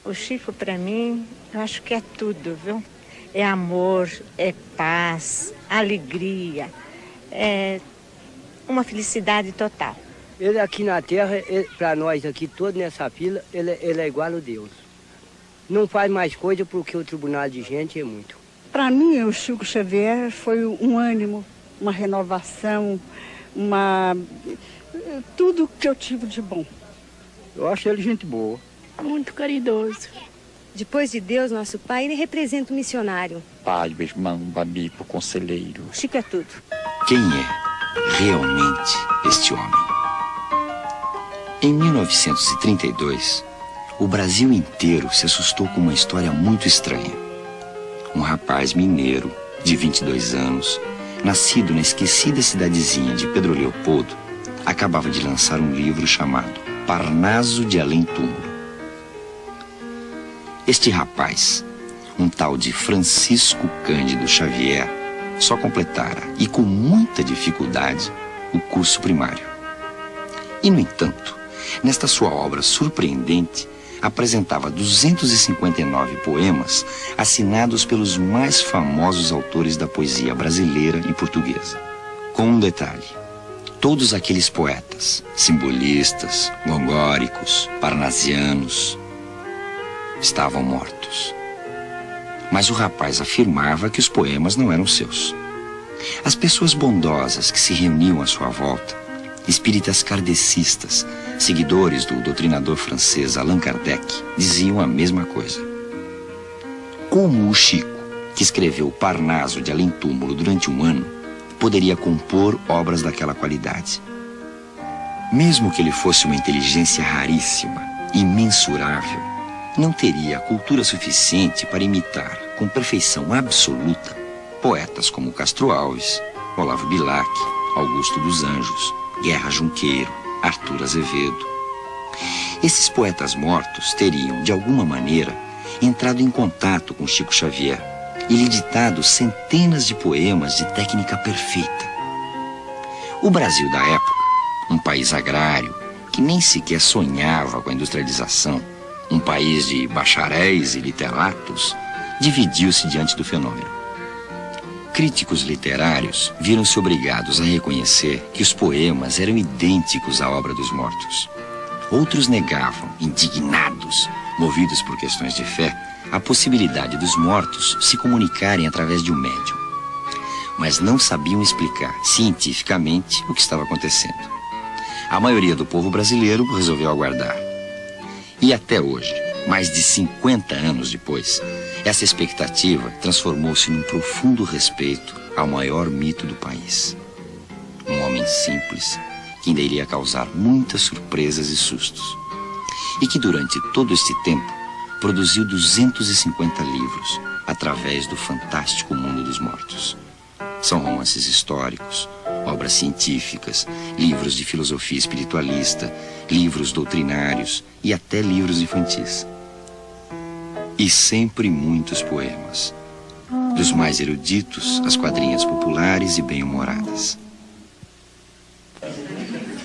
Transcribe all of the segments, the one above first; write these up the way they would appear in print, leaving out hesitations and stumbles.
O Chico, para mim, eu acho que é tudo, viu? É amor, é paz, alegria, é uma felicidade total. Ele aqui na Terra, para nós aqui, todos nessa fila, ele é igual a Deus. Não faz mais coisa porque o tribunal de gente é muito. Para mim, o Chico Xavier foi um ânimo, uma renovação, tudo que eu tive de bom. Eu acho ele gente boa. Muito caridoso. Depois de Deus, nosso pai, ele representa o missionário. Pai, meu irmão, amigo, conselheiro. Chico é tudo. Quem é realmente este homem? Em 1932, o Brasil inteiro se assustou com uma história muito estranha. Um rapaz mineiro, de 22 anos, nascido na esquecida cidadezinha de Pedro Leopoldo, acabava de lançar um livro chamado Parnaso de Além Túmulo. Este rapaz, um tal de Francisco Cândido Xavier, só completara, e com muita dificuldade, o curso primário. E, no entanto, nesta sua obra surpreendente, apresentava 259 poemas assinados pelos mais famosos autores da poesia brasileira e portuguesa. Com um detalhe: todos aqueles poetas, simbolistas, gongóricos, parnasianos, estavam mortos. Mas o rapaz afirmava que os poemas não eram seus. As pessoas bondosas que se reuniam à sua volta, espíritas kardecistas, seguidores do doutrinador francês Allan Kardec, diziam a mesma coisa. Como o Chico, que escreveu Parnaso de Além Túmulo durante um ano, poderia compor obras daquela qualidade? Mesmo que ele fosse uma inteligência raríssima, imensurável, não teria cultura suficiente para imitar, com perfeição absoluta, poetas como Castro Alves, Olavo Bilac, Augusto dos Anjos, Guerra Junqueiro, Arthur Azevedo. Esses poetas mortos teriam, de alguma maneira, entrado em contato com Chico Xavier e lhe ditado centenas de poemas de técnica perfeita. O Brasil da época, um país agrário, que nem sequer sonhava com a industrialização, um país de bacharéis e literatos, dividiu-se diante do fenômeno. Críticos literários viram-se obrigados a reconhecer que os poemas eram idênticos à obra dos mortos. Outros negavam, indignados, movidos por questões de fé, a possibilidade dos mortos se comunicarem através de um médium. Mas não sabiam explicar cientificamente o que estava acontecendo. A maioria do povo brasileiro resolveu aguardar. E até hoje, mais de 50 anos depois, essa expectativa transformou-se num profundo respeito ao maior mito do país. Um homem simples, que ainda iria causar muitas surpresas e sustos. E que durante todo este tempo produziu 250 livros através do fantástico mundo dos mortos. São romances históricos, obras científicas, livros de filosofia espiritualista, livros doutrinários e até livros infantis. E sempre muitos poemas, dos mais eruditos às quadrinhas populares e bem-humoradas.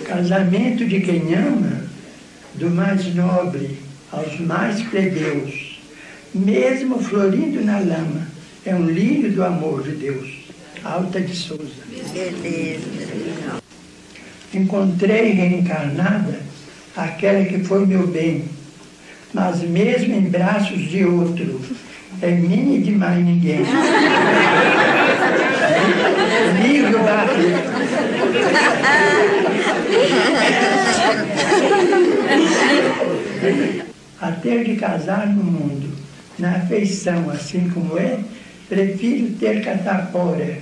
Casamento de quem ama, do mais nobre aos mais plebeus, mesmo florindo na lama, é um lírio do amor de Deus. Alta de Souza. Beleza. Encontrei reencarnada aquela que foi meu bem, mas mesmo em braços de outro, é minha e de mais ninguém. Livro Barreto. A ter de casar no mundo, na afeição assim como é, prefiro ter catapora,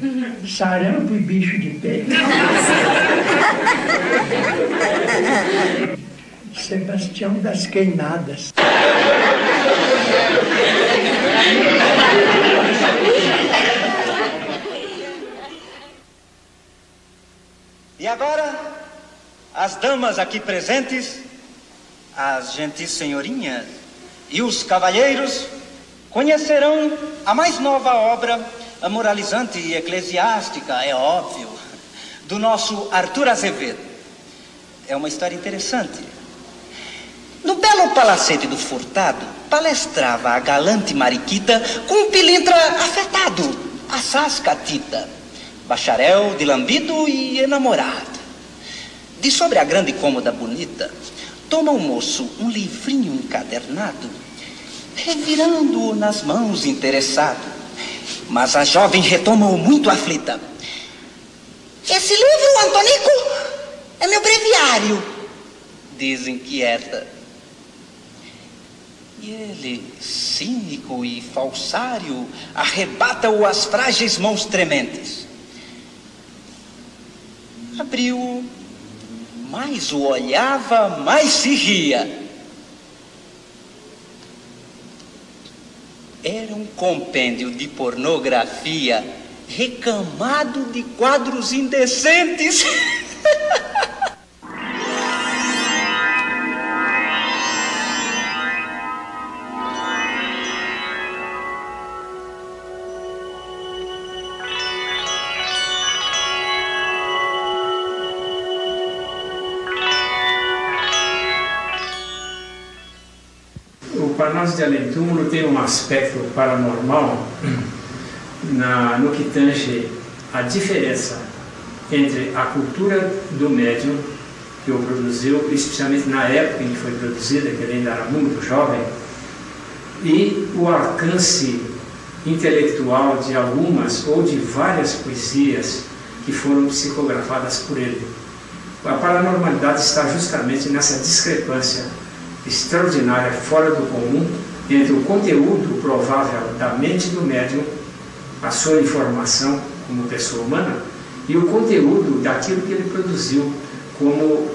sarampo e bicho de pé. Sebastião das Queimadas. E agora, as damas aqui presentes, as gentis senhorinhas e os cavalheiros conhecerão a mais nova obra, a moralizante e eclesiástica, é óbvio, do nosso Arthur Azevedo. É uma história interessante. No belo palacete do Furtado, palestrava a galante mariquita com um pilintra afetado, assaz catita, bacharel de lambido e enamorado. De sobre a grande cômoda bonita, toma o moço um livrinho encadernado, revirando-o nas mãos interessado. Mas a jovem retoma-o muito aflita. Esse livro, Antonico, é meu breviário, diz inquieta. E ele, cínico e falsário, arrebata-o às frágeis mãos trementes. Abriu, mais o olhava, mais se ria. Era um compêndio de pornografia recamado de quadros indecentes. O Palácio de Além Túmulo tem um aspecto paranormal no que tange a diferença entre a cultura do médium que o produziu, especialmente na época em que foi produzida, que ele ainda era muito jovem, e o alcance intelectual de algumas ou de várias poesias que foram psicografadas por ele. A paranormalidade está justamente nessa discrepância extraordinária, fora do comum, entre o conteúdo provável da mente do médium, a sua informação como pessoa humana, e o conteúdo daquilo que ele produziu como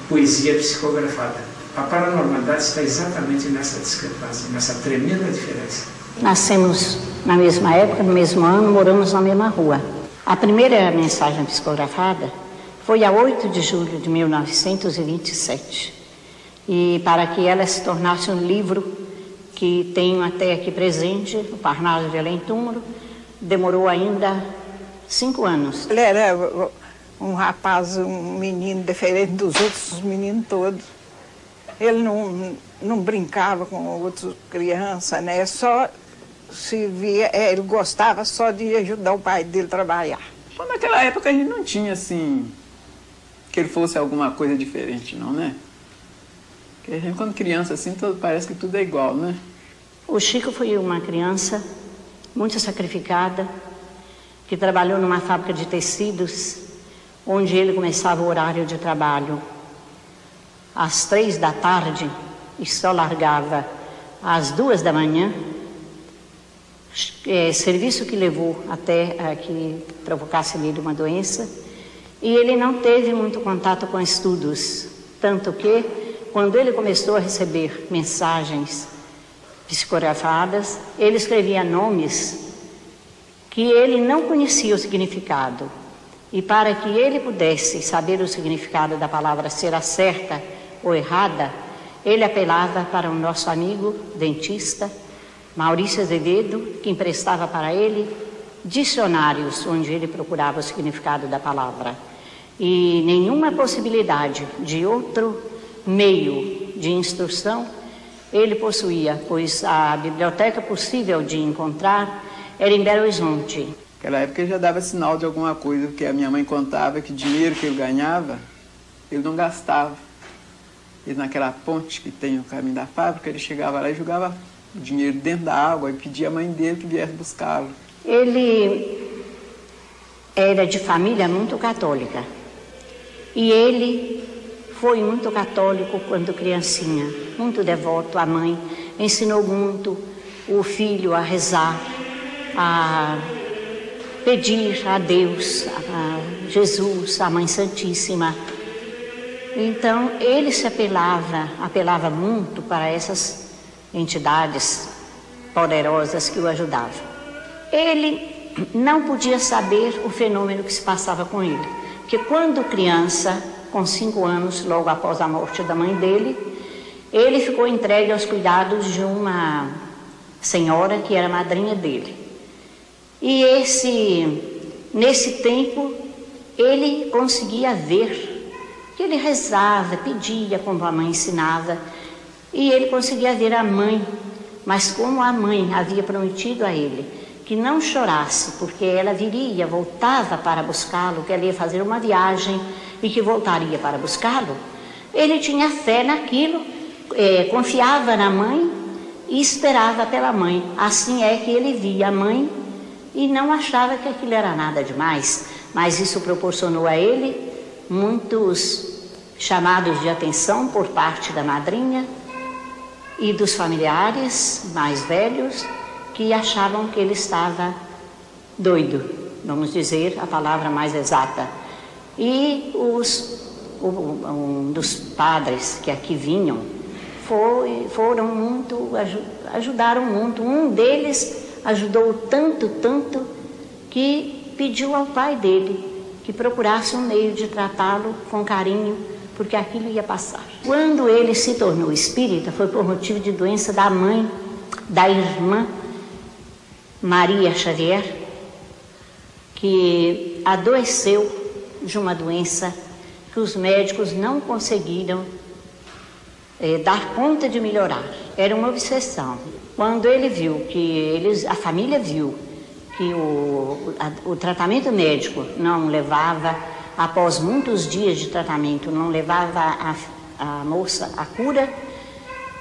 poesia psicografada. A paranormalidade está exatamente nessa discrepância, nessa tremenda diferença. Nascemos na mesma época, no mesmo ano, moramos na mesma rua. A primeira mensagem psicografada foi a 8 de julho de 1927. E para que ela se tornasse um livro que tenho até aqui presente, o Palácio de Além Túmulo, demorou ainda 5 anos. Ele era um rapaz, um menino diferente dos outros meninos todos. Ele não brincava com outras crianças, né? Só se via, ele gostava só de ajudar o pai dele a trabalhar. Mas naquela época a gente não tinha, assim, que ele fosse alguma coisa diferente, não, né? Porque a gente, quando criança, assim, parece que tudo é igual, né? O Chico foi uma criança muito sacrificada, que trabalhou numa fábrica de tecidos, onde ele começava o horário de trabalho às 3 da tarde e só largava às 2 da manhã, serviço que levou até que provocasse nele uma doença, e ele não teve muito contato com estudos, tanto que, quando ele começou a receber mensagens psicografadas, ele escrevia nomes que ele não conhecia o significado, e para que ele pudesse saber o significado da palavra, se era certa ou errada, ele apelava para o nosso amigo dentista, Maurício Azevedo, que emprestava para ele dicionários onde ele procurava o significado da palavra. E nenhuma possibilidade de outro meio de instrução ele possuía, pois a biblioteca possível de encontrar era em Belo Horizonte. Naquela época ele já dava sinal de alguma coisa, porque a minha mãe contava que o dinheiro que ele ganhava, ele não gastava. E naquela ponte que tem no caminho da fábrica, ele chegava lá e jogava o dinheiro dentro da água e pedia à mãe dele que viesse buscá-lo. Ele era de família muito católica. E ele foi muito católico quando criancinha, muito devoto. A mãe ensinou muito o filho a rezar, a pedir a Deus, a Jesus, a Mãe Santíssima. Então, ele se apelava muito para essas entidades poderosas que o ajudavam. Ele não podia saber o fenômeno que se passava com ele, porque quando criança, com 5 anos, logo após a morte da mãe dele, ele ficou entregue aos cuidados de uma senhora que era madrinha dele. E nesse tempo, ele conseguia ver que ele rezava, pedia como a mãe ensinava, E ele conseguia ver a mãe, mas como a mãe havia prometido a ele que não chorasse, porque ela viria, voltava para buscá-lo, que ela ia fazer uma viagem e que voltaria para buscá-lo, ele tinha fé naquilo, confiava na mãe e esperava pela mãe. Assim é que ele via a mãe e não achava que aquilo era nada demais, mas isso proporcionou a ele muitos chamados de atenção por parte da madrinha e dos familiares mais velhos, que achavam que ele estava doido, vamos dizer a palavra mais exata. E um dos padres que aqui vinham foram muito, ajudaram muito. Um deles ajudou tanto, que pediu ao pai dele que procurasse um meio de tratá-lo com carinho, porque aquilo ia passar. Quando ele se tornou espírita, foi por motivo de doença da mãe, da irmã Maria Xavier, que adoeceu de uma doença que os médicos não conseguiram dar conta de melhorar. Era uma obsessão. Quando ele viu a família viu que o tratamento médico não levava, após muitos dias de tratamento, não levava a moça à cura,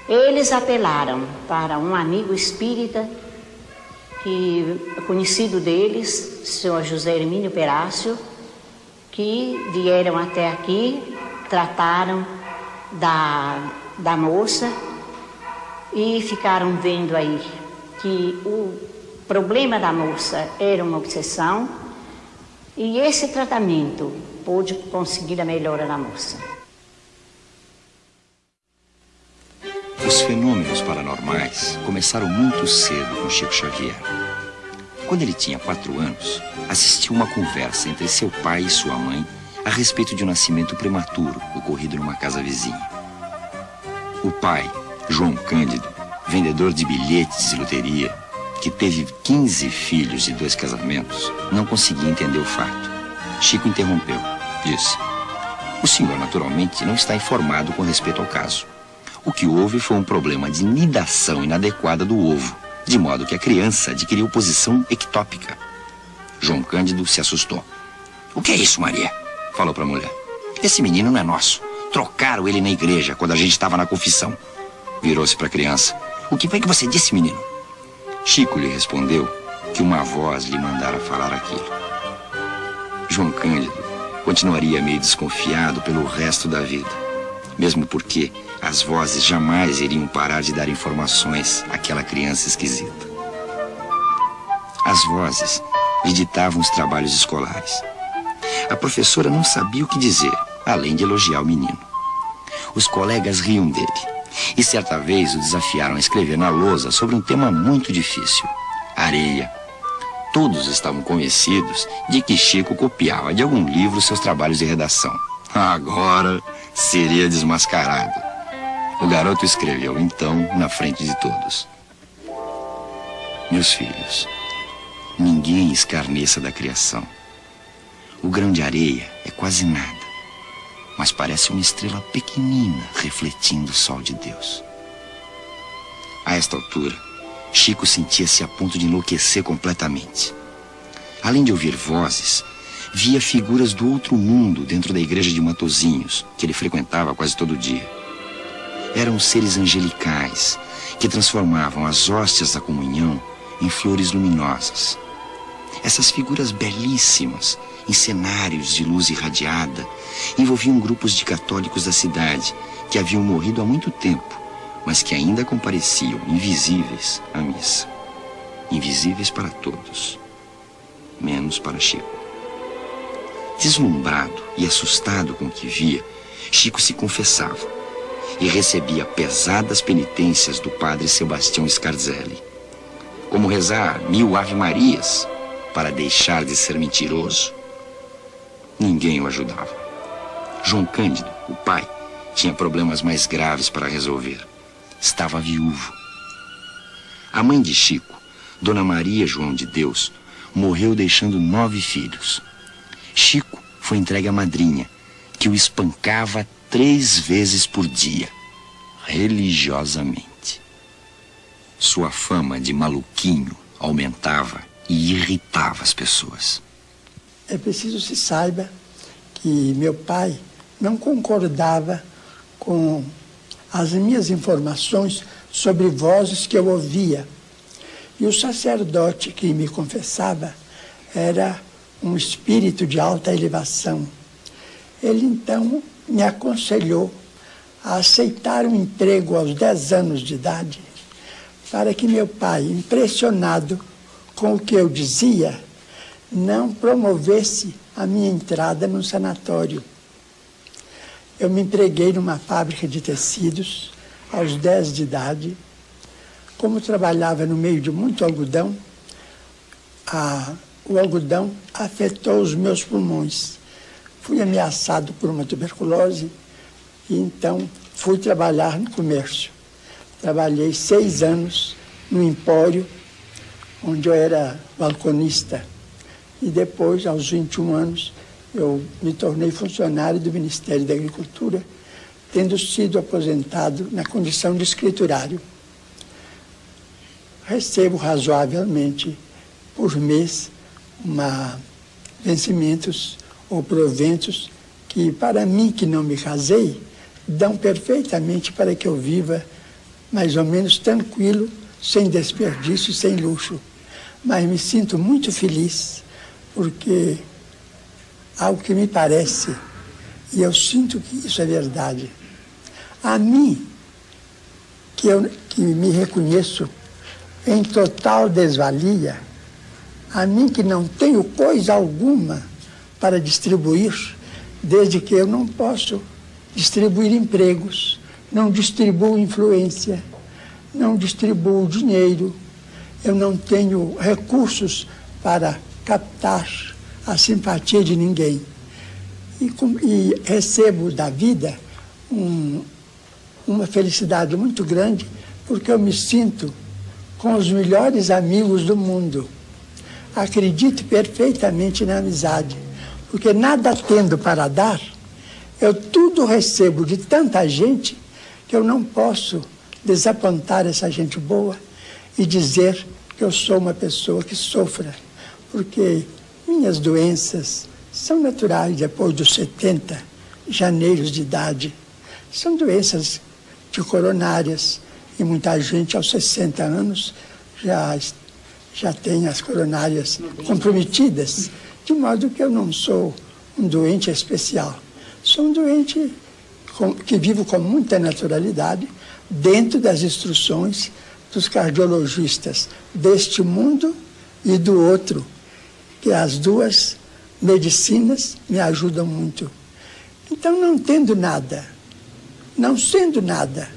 eles apelaram para um amigo espírita, conhecido deles, o senhor José Hermínio Perácio, que vieram até aqui, trataram da moça e ficaram vendo aí que o problema da moça era uma obsessão e esse tratamento pôde conseguir a melhora da moça. Os fenômenos paranormais começaram muito cedo com Chico Xavier. Quando ele tinha 4 anos, assistiu uma conversa entre seu pai e sua mãe a respeito de um nascimento prematuro ocorrido numa casa vizinha. O pai, João Cândido, vendedor de bilhetes de loteria, que teve 15 filhos e 2 casamentos, não conseguia entender o fato. Chico interrompeu. Disse: "O senhor, naturalmente, não está informado com respeito ao caso. O que houve foi um problema de nidação inadequada do ovo, de modo que a criança adquiriu posição ectópica." João Cândido se assustou. "O que é isso, Maria?" falou para a mulher. "Esse menino não é nosso. Trocaram ele na igreja quando a gente estava na confissão." Virou-se para a criança. "O que foi que você disse, menino?" Chico lhe respondeu que uma voz lhe mandara falar aquilo. João Cândido continuaria meio desconfiado pelo resto da vida, mesmo porque as vozes jamais iriam parar de dar informações àquela criança esquisita. As vozes lhe ditavam os trabalhos escolares. A professora não sabia o que dizer, além de elogiar o menino. Os colegas riam dele e certa vez o desafiaram a escrever na lousa sobre um tema muito difícil: areia. Todos estavam convencidos de que Chico copiava de algum livro seus trabalhos de redação. Agora seria desmascarado. O garoto escreveu, então, na frente de todos: "Meus filhos, ninguém escarneça da criação. O grão de areia é quase nada, mas parece uma estrela pequenina refletindo o sol de Deus." A esta altura, Chico sentia-se a ponto de enlouquecer completamente. Além de ouvir vozes, via figuras do outro mundo dentro da igreja de Matozinhos, que ele frequentava quase todo dia. Eram seres angelicais que transformavam as hóstias da comunhão em flores luminosas. Essas figuras belíssimas, em cenários de luz irradiada, envolviam grupos de católicos da cidade que haviam morrido há muito tempo, mas que ainda compareciam invisíveis à missa. Invisíveis para todos, menos para Chico. Deslumbrado e assustado com o que via, Chico se confessava e recebia pesadas penitências do padre Sebastião Scarzelli, como rezar 1000 Ave-Marias para deixar de ser mentiroso. Ninguém o ajudava. João Cândido, o pai, tinha problemas mais graves para resolver. Estava viúvo. A mãe de Chico, Dona Maria João de Deus, morreu deixando 9 filhos. Chico foi entregue à madrinha, que o espancava 3 vezes por dia. religiosamente. Sua fama de maluquinho aumentava e irritava as pessoas. É preciso se saiba que meu pai não concordava com as minhas informações sobre vozes que eu ouvia. E o sacerdote que me confessava era um espírito de alta elevação. Ele então me aconselhou a aceitar um emprego aos 10 anos de idade, para que meu pai, impressionado com o que eu dizia, não promovesse a minha entrada no sanatório. Eu me empreguei numa fábrica de tecidos aos 10 de idade. Como trabalhava no meio de muito algodão, o algodão afetou os meus pulmões. Fui ameaçado por uma tuberculose e então fui trabalhar no comércio. Trabalhei 6 anos no empório, onde eu era balconista. E depois, aos 21 anos, eu me tornei funcionário do Ministério da Agricultura, tendo sido aposentado na condição de escriturário. Recebo razoavelmente por mês vencimentos ou proventos que, para mim que não me casei, dão perfeitamente para que eu viva mais ou menos tranquilo, sem desperdício e sem luxo. Mas me sinto muito feliz, porque, ao que me parece, e eu sinto que isso é verdade, a mim, que me reconheço em total desvalia, a mim que não tenho coisa alguma para distribuir, desde que eu não posso distribuir empregos, não distribuo influência, não distribuo dinheiro, eu não tenho recursos para captar a simpatia de ninguém. E recebo da vida uma felicidade muito grande, porque eu me sinto com os melhores amigos do mundo. Acredito perfeitamente na amizade, porque nada tendo para dar, eu tudo recebo de tanta gente que eu não posso desapontar essa gente boa e dizer que eu sou uma pessoa que sofra, porque minhas doenças são naturais depois dos 70 janeiros de idade. São doenças de coronárias, e muita gente aos 60 anos já tem as coronárias comprometidas, de modo que eu não sou um doente especial. Sou um doente que vivo com muita naturalidade, dentro das instruções dos cardiologistas deste mundo e do outro, que as duas medicinas me ajudam muito. Então, não tendo nada, não sendo nada,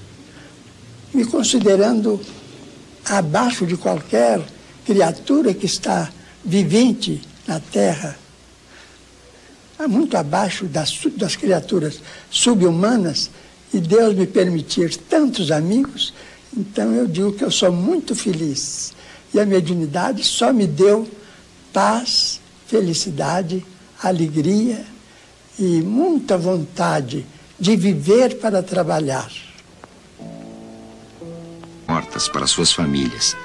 me considerando abaixo de qualquer criatura que está vivente na Terra, muito abaixo das criaturas sub-humanas, e Deus me permitir tantos amigos, então eu digo que eu sou muito feliz. E a mediunidade só me deu paz, felicidade, alegria e muita vontade de viver para trabalhar. Mortas para suas famílias.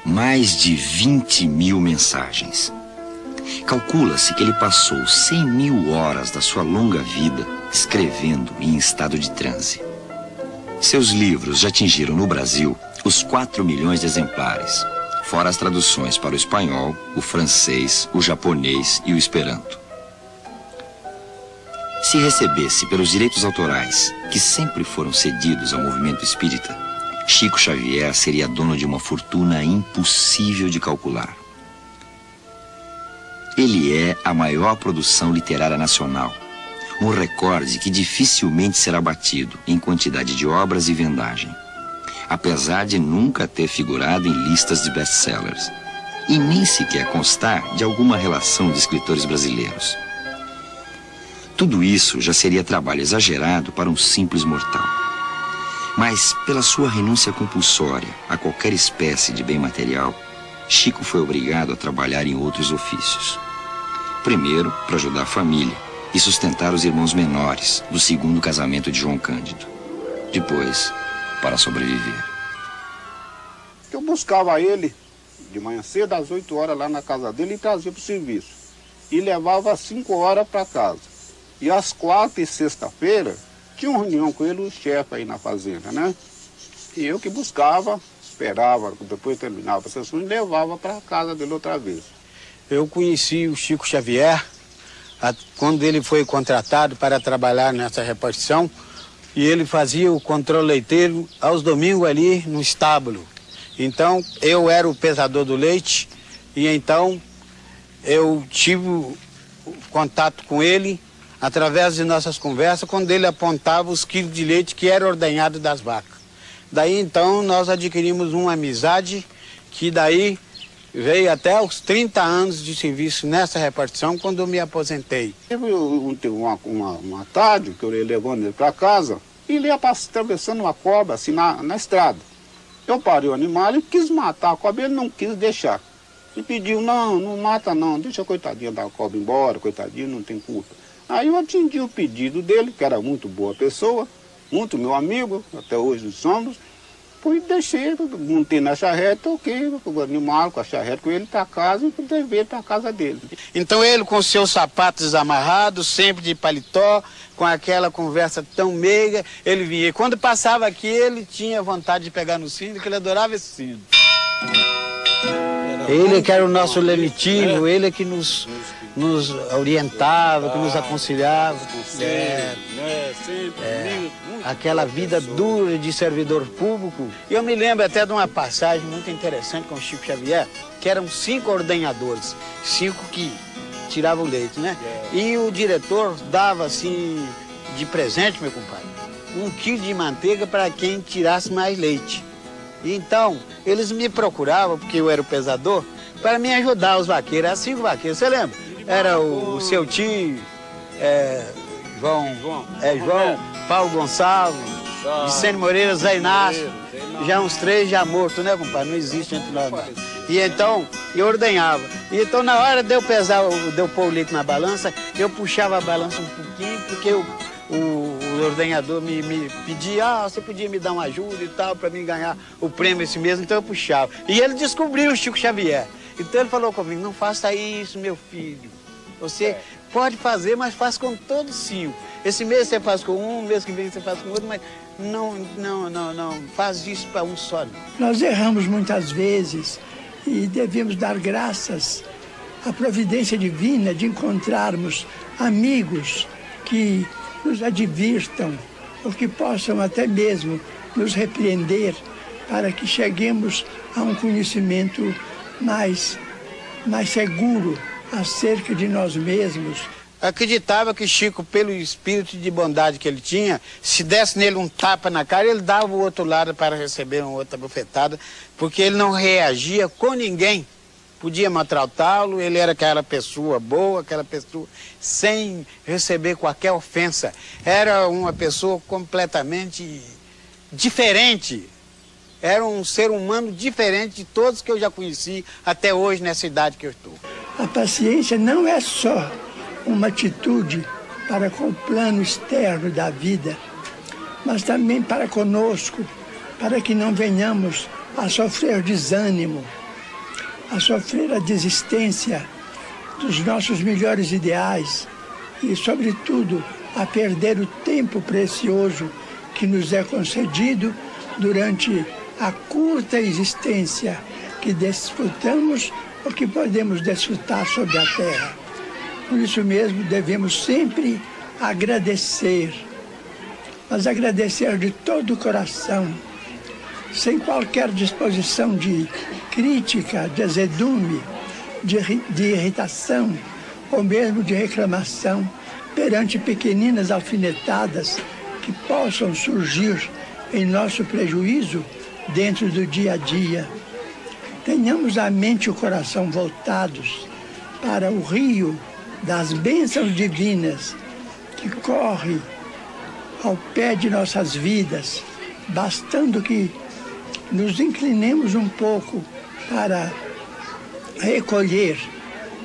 Mais de 20.000 mensagens. Calcula-se que ele passou 100.000 horas da sua longa vida escrevendo em estado de transe. Seus livros já atingiram no Brasil os 4 milhões de exemplares, fora as traduções para o espanhol, o francês, o japonês e o esperanto. Se recebesse pelos direitos autorais, que sempre foram cedidos ao movimento espírita, Chico Xavier seria dono de uma fortuna impossível de calcular. Ele é a maior produção literária nacional, um recorde que dificilmente será batido em quantidade de obras e vendagem, apesar de nunca ter figurado em listas de best-sellers, e nem sequer constar de alguma relação de escritores brasileiros. Tudo isso já seria trabalho exagerado para um simples mortal. Mas, pela sua renúncia compulsória a qualquer espécie de bem material, Chico foi obrigado a trabalhar em outros ofícios. Primeiro, para ajudar a família e sustentar os irmãos menores do segundo casamento de João Cândido. depois para sobreviver. Eu buscava ele de manhã cedo, às 8 horas, lá na casa dele, e trazia para o serviço. E levava às 5 horas para casa. E às 4 e sexta-feira, tinha uma reunião com ele, o chefe aí na fazenda, né? E eu que buscava, esperava, depois terminava a sessão e levava para a casa dele outra vez. Eu conheci o Chico Xavier quando ele foi contratado para trabalhar nessa repartição, e ele fazia o controle leiteiro aos domingos ali no estábulo. Então, eu era o pesador do leite, e então eu tive contato com ele através de nossas conversas, quando ele apontava os quilos de leite que era ordenhado das vacas. Daí, então, nós adquirimos uma amizade que daí veio até os 30 anos de serviço nessa repartição, quando eu me aposentei. Teve uma tarde que eu ia levando ele para casa, e ele ia atravessando uma cobra assim na estrada. Eu parei o animal e quis matar a cobra, ele não quis deixar. E pediu, não mata não, deixa a coitadinha da cobra embora, coitadinha, não tem culpa. Aí eu atendi o pedido dele, que era muito boa pessoa, muito meu amigo, até hoje somos. Fui, deixei, montei na charrete, toquei o animal com a charrete com ele para casa e levei para a casa dele. Então ele com seus sapatos desamarrados, sempre de paletó, com aquela conversa tão meiga, ele vinha. E quando passava aqui, ele tinha vontade de pegar no cinto, que ele adorava esse cinto. Ele que era o nosso lenitivo, ele que nos orientava, que nos aconselhava. Aquela vida dura de servidor público. E eu me lembro até de uma passagem muito interessante com o Chico Xavier, que eram 5 ordenhadores, 5 que tiravam o leite, né? E o diretor dava assim, de presente, meu compadre, 1 quilo de manteiga para quem tirasse mais leite. Então, eles me procuravam, porque eu era o pesador, para me ajudar os vaqueiros. Eram 5 vaqueiros, você lembra? Era o seu tio, João, Paulo Gonçalves, Vicente Moreira, Zé Inácio, já uns 3 já mortos, né, compadre? Não existe entre nós. E então, eu ordenhava. E então, na hora de eu pesar, de eu pôr o leite na balança, eu puxava a balança um pouquinho, porque o ordenhador me pedia, você podia me dar uma ajuda e tal, para mim ganhar o prêmio esse mês, então eu puxava. E ele descobriu o Chico Xavier. Então ele falou comigo, não faça isso, meu filho. Você pode fazer, mas faz com todos 5. Esse mês você faz com um, mês que vem você faz com outro, mas não faz isso para um só. Nós erramos muitas vezes e devemos dar graças à providência divina de encontrarmos amigos que nos advirtam, ou que possam até mesmo nos repreender, para que cheguemos a um conhecimento mais seguro acerca de nós mesmos. Acreditava que Chico, pelo espírito de bondade que ele tinha, se desse nele um tapa na cara, ele dava o outro lado para receber uma outra bofetada, porque ele não reagia com ninguém. Podia maltratá-lo, ele era aquela pessoa boa, aquela pessoa sem receber qualquer ofensa. Era uma pessoa completamente diferente. Era um ser humano diferente de todos que eu já conheci até hoje nessa idade que eu estou. A paciência não é só uma atitude para com o plano externo da vida, mas também para conosco, para que não venhamos a sofrer desânimo, a sofrer a desistência dos nossos melhores ideais e, sobretudo, a perder o tempo precioso que nos é concedido durante a curta existência que desfrutamos ou que podemos desfrutar sobre a terra. Por isso mesmo, devemos sempre agradecer, mas agradecer de todo o coração, sem qualquer disposição de crítica, de azedume, de irritação ou mesmo de reclamação perante pequeninas alfinetadas que possam surgir em nosso prejuízo dentro do dia a dia. Tenhamos a mente e o coração voltados para o rio das bênçãos divinas que corre ao pé de nossas vidas, bastando que nos inclinemos um pouco para recolher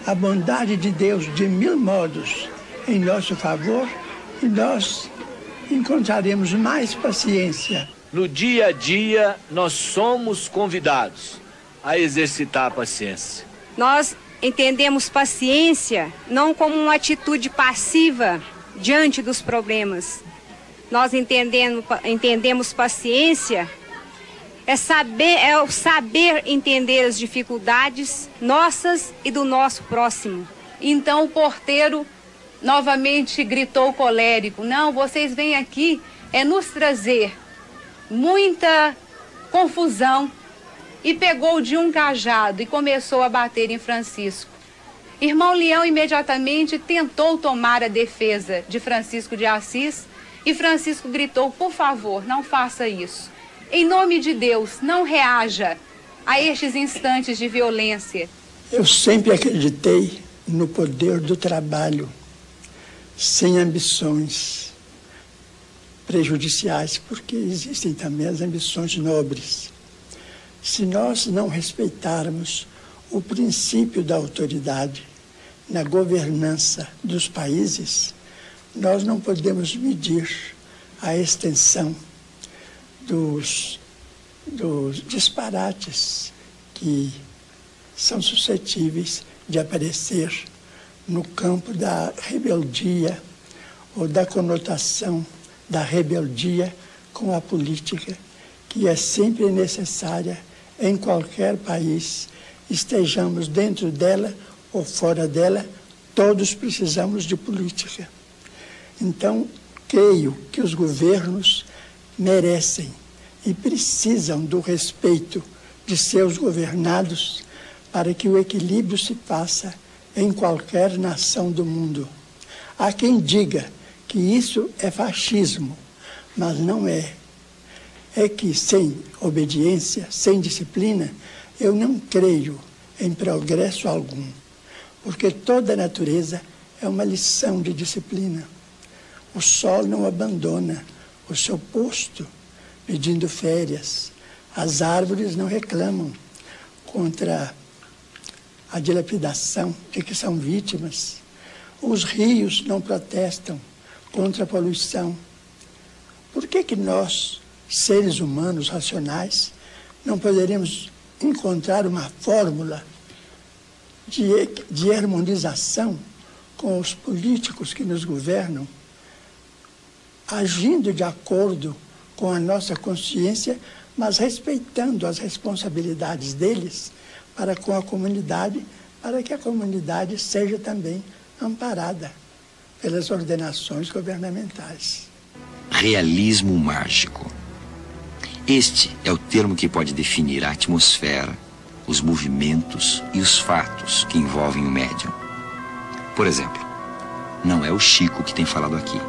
a bondade de Deus de 1000 modos em nosso favor, e nós encontraremos mais paciência. No dia a dia, nós somos convidados a exercitar a paciência. Nós entendemos paciência não como uma atitude passiva diante dos problemas. Nós entendemos paciência é o saber entender as dificuldades nossas e do nosso próximo. Então o porteiro novamente gritou colérico: não, vocês vêm aqui nos trazer muita confusão. E pegou de um cajado e começou a bater em Francisco. Irmão Leão imediatamente tentou tomar a defesa de Francisco de Assis e Francisco gritou: por favor, não faça isso. Em nome de Deus, não reaja a estes instantes de violência. Eu sempre acreditei no poder do trabalho, sem ambições prejudiciais, porque existem também as ambições nobres. Se nós não respeitarmos o princípio da autoridade na governança dos países, nós não podemos medir a extensão dos disparates que são suscetíveis de aparecer no campo da rebeldia ou da conotação da rebeldia com a política, que é sempre necessária em qualquer país, estejamos dentro dela ou fora dela, todos precisamos de política. Então, creio que os governos merecem e precisam do respeito de seus governados para que o equilíbrio se faça em qualquer nação do mundo. Há quem diga que isso é fascismo, mas não é. É que sem obediência, sem disciplina, eu não creio em progresso algum, porque toda a natureza é uma lição de disciplina. O sol não abandona o seu posto pedindo férias. As árvores não reclamam contra a dilapidação de que são vítimas. Os rios não protestam contra a poluição. Por que nós, seres humanos racionais, não poderemos encontrar uma fórmula de harmonização com os políticos que nos governam, agindo de acordo com a nossa consciência, mas respeitando as responsabilidades deles para com a comunidade, para que a comunidade seja também amparada pelas ordenações governamentais. Realismo mágico. Este é o termo que pode definir a atmosfera, os movimentos e os fatos que envolvem o médium. Por exemplo, não é o Chico que tem falado aqui.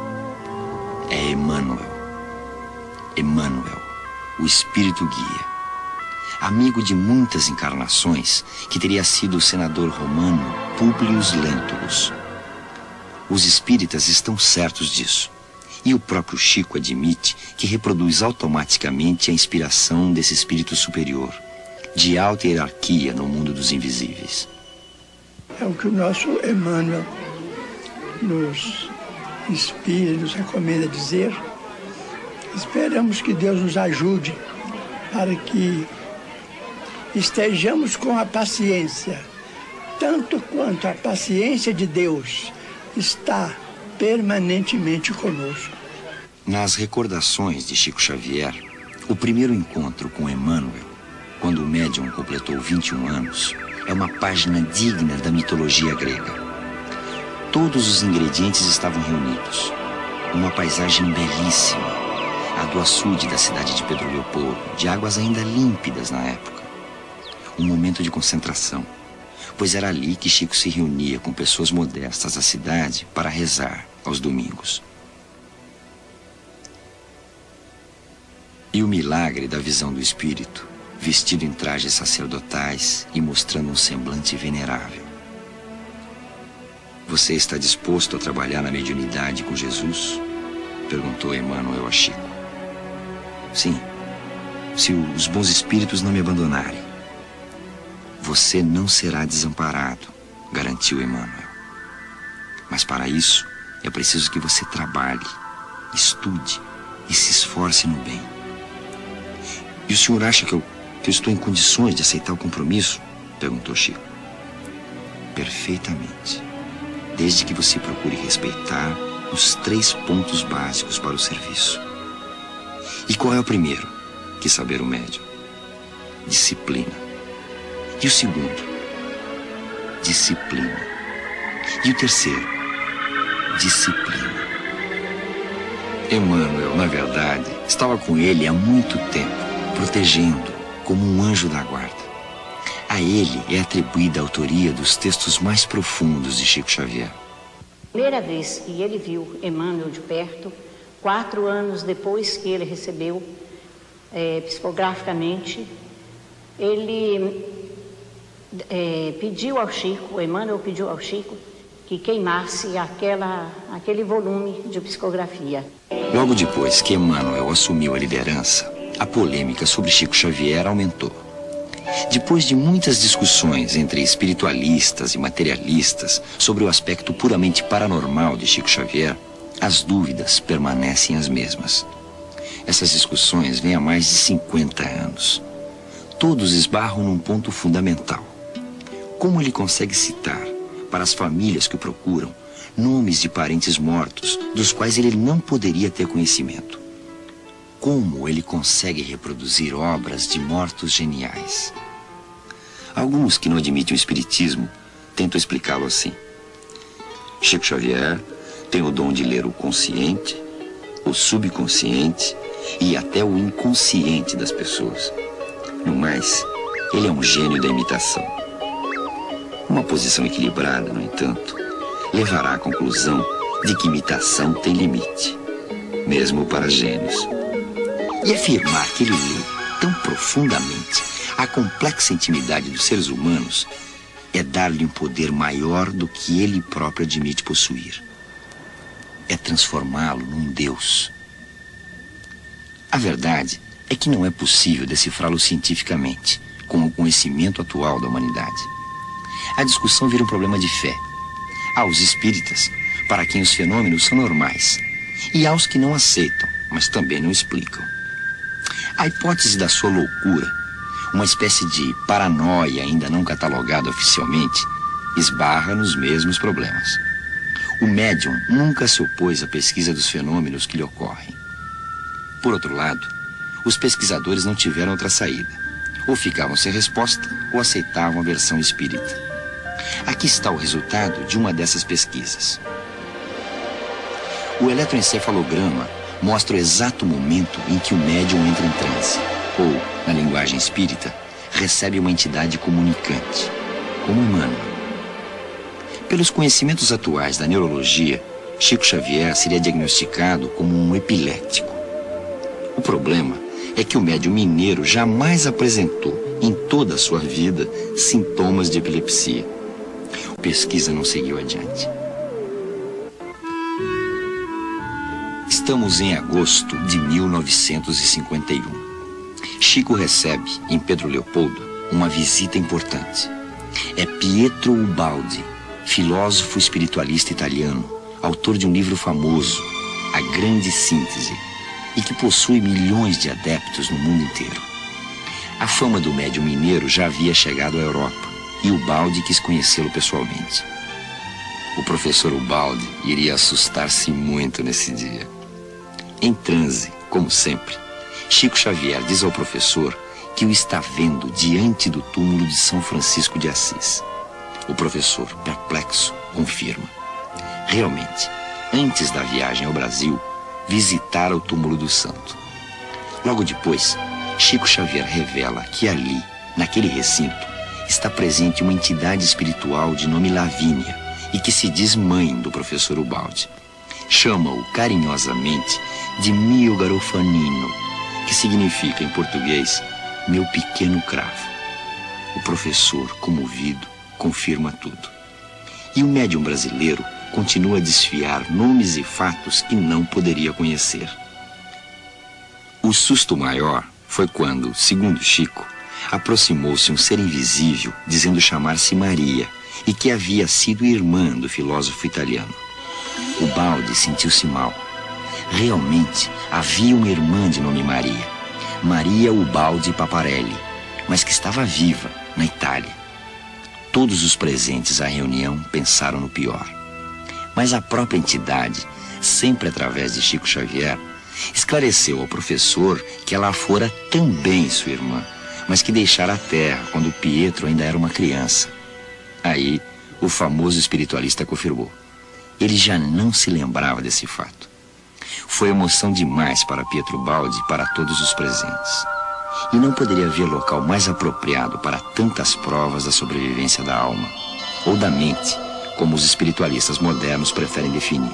É Emmanuel. Emmanuel, o espírito guia. Amigo de muitas encarnações, que teria sido o senador romano Públio Lentulus. Os espíritas estão certos disso. E o próprio Chico admite que reproduz automaticamente a inspiração desse espírito superior, de alta hierarquia no mundo dos invisíveis. É o que o nosso Emmanuel nos inspira e nos recomenda dizer. Esperamos que Deus nos ajude para que estejamos com a paciência, tanto quanto a paciência de Deus está permanentemente conosco. Nas recordações de Chico Xavier, o primeiro encontro com Emmanuel, quando o médium completou 21 anos, é uma página digna da mitologia grega. Todos os ingredientes estavam reunidos. Uma paisagem belíssima, a do açude da cidade de Pedro Leopoldo, de águas ainda límpidas na época. Um momento de concentração, pois era ali que Chico se reunia com pessoas modestas da cidade para rezar aos domingos. E o milagre da visão do espírito, vestido em trajes sacerdotais e mostrando um semblante venerável. Você está disposto a trabalhar na mediunidade com Jesus? Perguntou Emmanuel a Chico. Sim, se os bons espíritos não me abandonarem. Você não será desamparado, garantiu Emmanuel. Mas para isso, é preciso que você trabalhe estude e se esforce no bem. E o senhor acha que eu estou em condições de aceitar o compromisso? Perguntou Chico. Perfeitamente. Desde que você procure respeitar os 3 pontos básicos para o serviço. E qual é o primeiro? Quis saber o médium. Disciplina. E o segundo? Disciplina. E o terceiro? Disciplina. Emmanuel, na verdade, estava com ele há muito tempo, protegendo como um anjo da guarda. A ele é atribuída a autoria dos textos mais profundos de Chico Xavier. Primeira vez que ele viu Emmanuel de perto, 4 anos depois que ele recebeu psicograficamente, ele pediu ao Chico, Emmanuel pediu ao Chico, que queimasse aquele volume de psicografia. Logo depois que Emmanuel assumiu a liderança, a polêmica sobre Chico Xavier aumentou. Depois de muitas discussões entre espiritualistas e materialistas sobre o aspecto puramente paranormal de Chico Xavier, as dúvidas permanecem as mesmas. Essas discussões vêm há mais de 50 anos. Todos esbarram num ponto fundamental. Como ele consegue citar, para as famílias que o procuram, nomes de parentes mortos, dos quais ele não poderia ter conhecimento? Como ele consegue reproduzir obras de mortos geniais? Alguns que não admitem o espiritismo tentam explicá-lo assim. Chico Xavier tem o dom de ler o consciente, o subconsciente e até o inconsciente das pessoas. No mais, ele é um gênio da imitação. Uma posição equilibrada, no entanto, levará à conclusão de que imitação tem limite, mesmo para gênios. E afirmar que ele lê tão profundamente a complexa intimidade dos seres humanos é dar-lhe um poder maior do que ele próprio admite possuir. É transformá-lo num Deus. A verdade é que não é possível decifrá-lo cientificamente, com o conhecimento atual da humanidade. A discussão vira um problema de fé. Há os espíritas, para quem os fenômenos são normais, e há os que não aceitam, mas também não explicam. A hipótese da sua loucura, uma espécie de paranoia ainda não catalogada oficialmente, esbarra nos mesmos problemas. O médium nunca se opôs à pesquisa dos fenômenos que lhe ocorrem. Por outro lado, os pesquisadores não tiveram outra saída. Ou ficavam sem resposta, ou aceitavam a versão espírita. Aqui está o resultado de uma dessas pesquisas. O eletroencefalograma mostra o exato momento em que o médium entra em transe, ou, na linguagem espírita, recebe uma entidade comunicante, como Emmanuel. Pelos conhecimentos atuais da neurologia, Chico Xavier seria diagnosticado como um epilético. O problema é que o médium mineiro jamais apresentou, em toda a sua vida, sintomas de epilepsia. A pesquisa não seguiu adiante. Estamos em agosto de 1951. Chico recebe, em Pedro Leopoldo, uma visita importante. É Pietro Ubaldi, filósofo espiritualista italiano, autor de um livro famoso, A Grande Síntese, e que possui milhões de adeptos no mundo inteiro. A fama do médium mineiro já havia chegado à Europa, e Ubaldi quis conhecê-lo pessoalmente. O professor Ubaldi iria assustar-se muito nesse dia. Em transe, como sempre, Chico Xavier diz ao professor que o está vendo diante do túmulo de São Francisco de Assis. O professor, perplexo, confirma. Realmente, antes da viagem ao Brasil, visitara o túmulo do santo. Logo depois, Chico Xavier revela que ali, naquele recinto, está presente uma entidade espiritual de nome Lavínia e que se diz mãe do professor Ubaldi. Chama-o carinhosamente de Mio Garofanino, que significa em português, meu pequeno cravo. O professor, comovido, confirma tudo. E o médium brasileiro continua a desfiar nomes e fatos que não poderia conhecer. O susto maior foi quando, segundo Chico, aproximou-se um ser invisível dizendo chamar-se Maria e que havia sido irmã do filósofo italiano. Ubaldi sentiu-se mal. Realmente havia uma irmã de nome Maria, Maria Ubaldi Paparelli, mas que estava viva na Itália. Todos os presentes à reunião pensaram no pior. Mas a própria entidade, sempre através de Chico Xavier, esclareceu ao professor que ela fora também sua irmã, mas que deixara a terra quando Pietro ainda era uma criança. Aí, o famoso espiritualista confirmou. Ele já não se lembrava desse fato. Foi emoção demais para Pietro Baldi e para todos os presentes. E não poderia haver local mais apropriado para tantas provas da sobrevivência da alma, ou da mente, como os espiritualistas modernos preferem definir.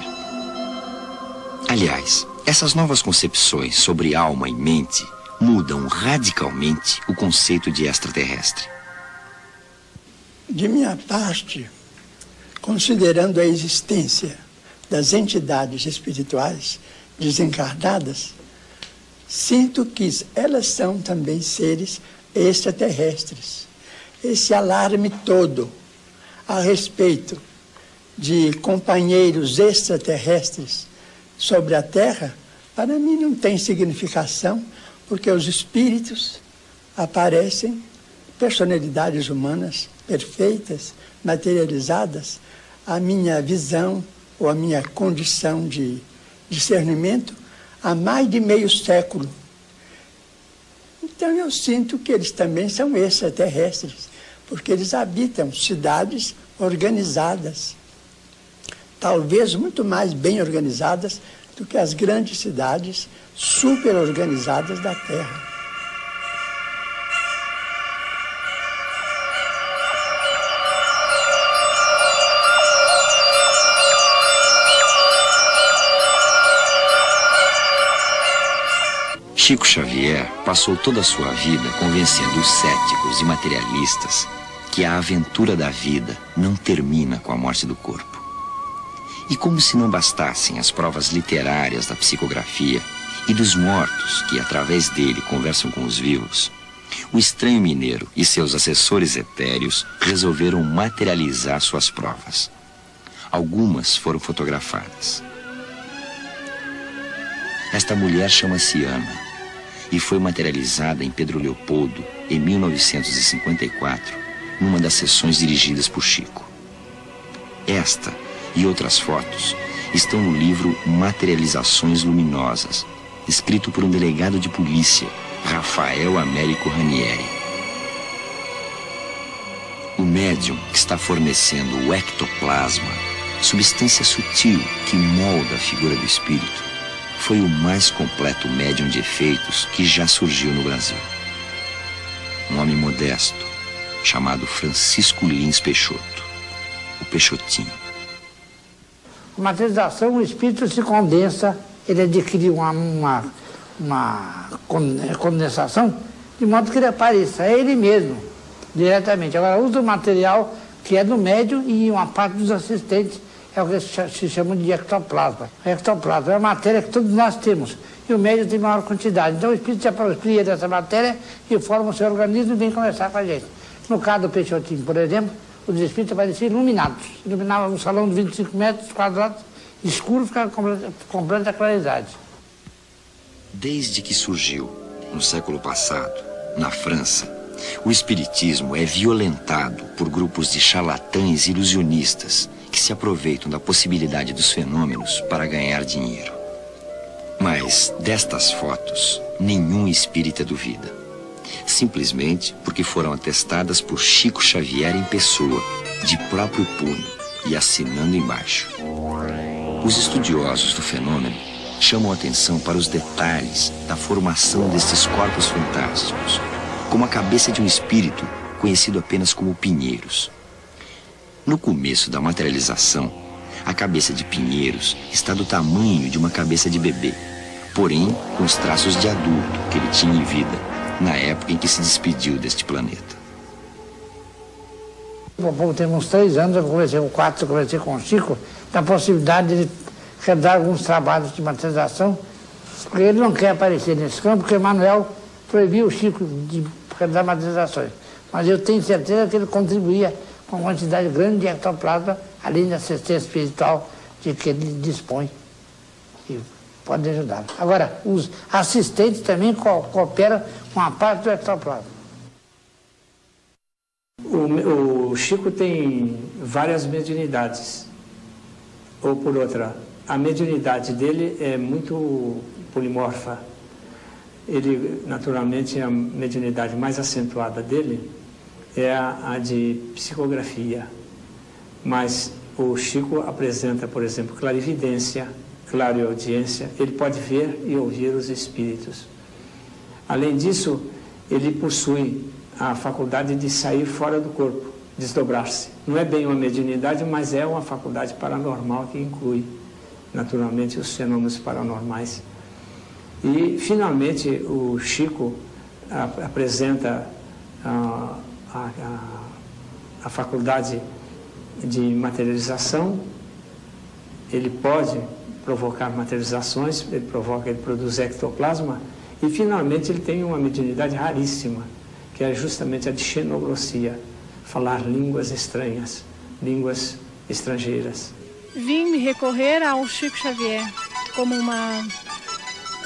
Aliás, essas novas concepções sobre alma e mente mudam radicalmente o conceito de extraterrestre. De minha parte, considerando a existência das entidades espirituais desencarnadas, sinto que elas são também seres extraterrestres. Esse alarme todo a respeito de companheiros extraterrestres sobre a Terra, para mim não tem significação, porque os espíritos aparecem, personalidades humanas perfeitas, materializadas. A minha visão ou a minha condição de discernimento há mais de meio século. Então eu sinto que eles também são extraterrestres, porque eles habitam cidades organizadas, talvez muito mais bem organizadas do que as grandes cidades super organizadas da Terra. Chico Xavier passou toda a sua vida convencendo os céticos e materialistas que a aventura da vida não termina com a morte do corpo. E como se não bastassem as provas literárias da psicografia e dos mortos que, através dele, conversam com os vivos, o estranho mineiro e seus assessores etéreos resolveram materializar suas provas. Algumas foram fotografadas. Esta mulher chama-se Ana e foi materializada em Pedro Leopoldo em 1954, numa das sessões dirigidas por Chico. Esta e outras fotos estão no livro Materializações Luminosas, escrito por um delegado de polícia, Rafael Américo Ranieri. O médium que está fornecendo o ectoplasma, substância sutil que molda a figura do espírito, foi o mais completo médium de efeitos que já surgiu no Brasil. Um homem modesto, chamado Francisco Lins Peixoto, o Peixotinho. A materialização, o espírito se condensa, ele adquire uma condensação, de modo que ele apareça, é ele mesmo, diretamente. Agora, usa o material que é do médium e uma parte dos assistentes, é o que se chama de ectoplasma. O ectoplasma é a matéria que todos nós temos, e o médium tem maior quantidade. Então o espírito se apropria dessa matéria e forma o seu organismo e vem conversar com a gente. No caso do Peixotinho, por exemplo, os espíritos apareciam iluminados. Iluminavam um salão de 25 metros quadrados, escuro, ficava completa claridade. Desde que surgiu, no século passado, na França, o espiritismo é violentado por grupos de charlatães ilusionistas que se aproveitam da possibilidade dos fenômenos para ganhar dinheiro. Mas destas fotos, nenhum espírita duvida. Simplesmente porque foram atestadas por Chico Xavier em pessoa, de próprio punho e assinando embaixo. Os estudiosos do fenômeno chamam atenção para os detalhes da formação destes corpos fantásticos, como a cabeça de um espírito conhecido apenas como Pinheiros. No começo da materialização, a cabeça de Pinheiros está do tamanho de uma cabeça de bebê, porém com os traços de adulto que ele tinha em vida, na época em que se despediu deste planeta. Tem uns 3 anos, eu conversei com o Chico, da possibilidade de ele realizar alguns trabalhos de materialização, porque ele não quer aparecer nesse campo, porque Emmanuel proibiu o Chico de realizar materializações. Mas eu tenho certeza que ele contribuía com uma quantidade grande de ectoplasma, além da assistência espiritual de que ele dispõe. E podem ajudar. Agora, os assistentes também cooperam com a parte do ectoplasma. O Chico tem várias mediunidades. Ou por outra, a mediunidade dele é muito polimorfa. Ele, naturalmente, a mediunidade mais acentuada dele é a de psicografia. Mas o Chico apresenta, por exemplo, clarividência, clareaudiência. Ele pode ver e ouvir os espíritos. Além disso, ele possui a faculdade de sair fora do corpo, desdobrar-se. Não é bem uma mediunidade, mas é uma faculdade paranormal que inclui, naturalmente, os fenômenos paranormais. E, finalmente, o Chico apresenta a faculdade de materialização. Ele pode provocar materializações, ele produz ectoplasma, e, finalmente, ele tem uma mediunidade raríssima, que é justamente a de xenoglossia, falar línguas estranhas, línguas estrangeiras. Vim me recorrer ao Chico Xavier como uma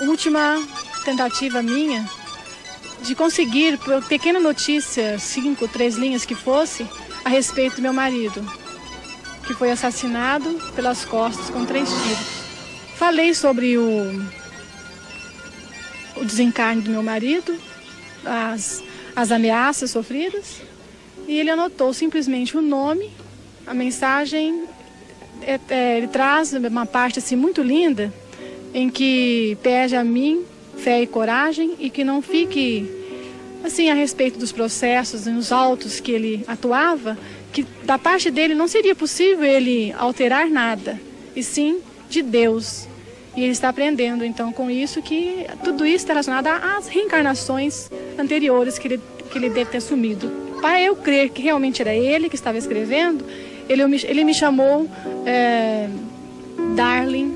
última tentativa minha de conseguir, por pequena notícia, 5, 3 linhas que fosse, a respeito do meu marido, que foi assassinado pelas costas com 3 tiros. Falei sobre o desencarne do meu marido, as ameaças sofridas, e ele anotou simplesmente o nome, a mensagem. Ele traz uma parte assim muito linda, em que pede a mim fé e coragem, e que não fique assim a respeito dos processos e nos autos que ele atuava, que da parte dele não seria possível ele alterar nada, e sim de Deus. E ele está aprendendo então com isso, que tudo isso está relacionado às reencarnações anteriores que ele deve ter assumido. Para eu crer que realmente era ele que estava escrevendo, ele me chamou Darling,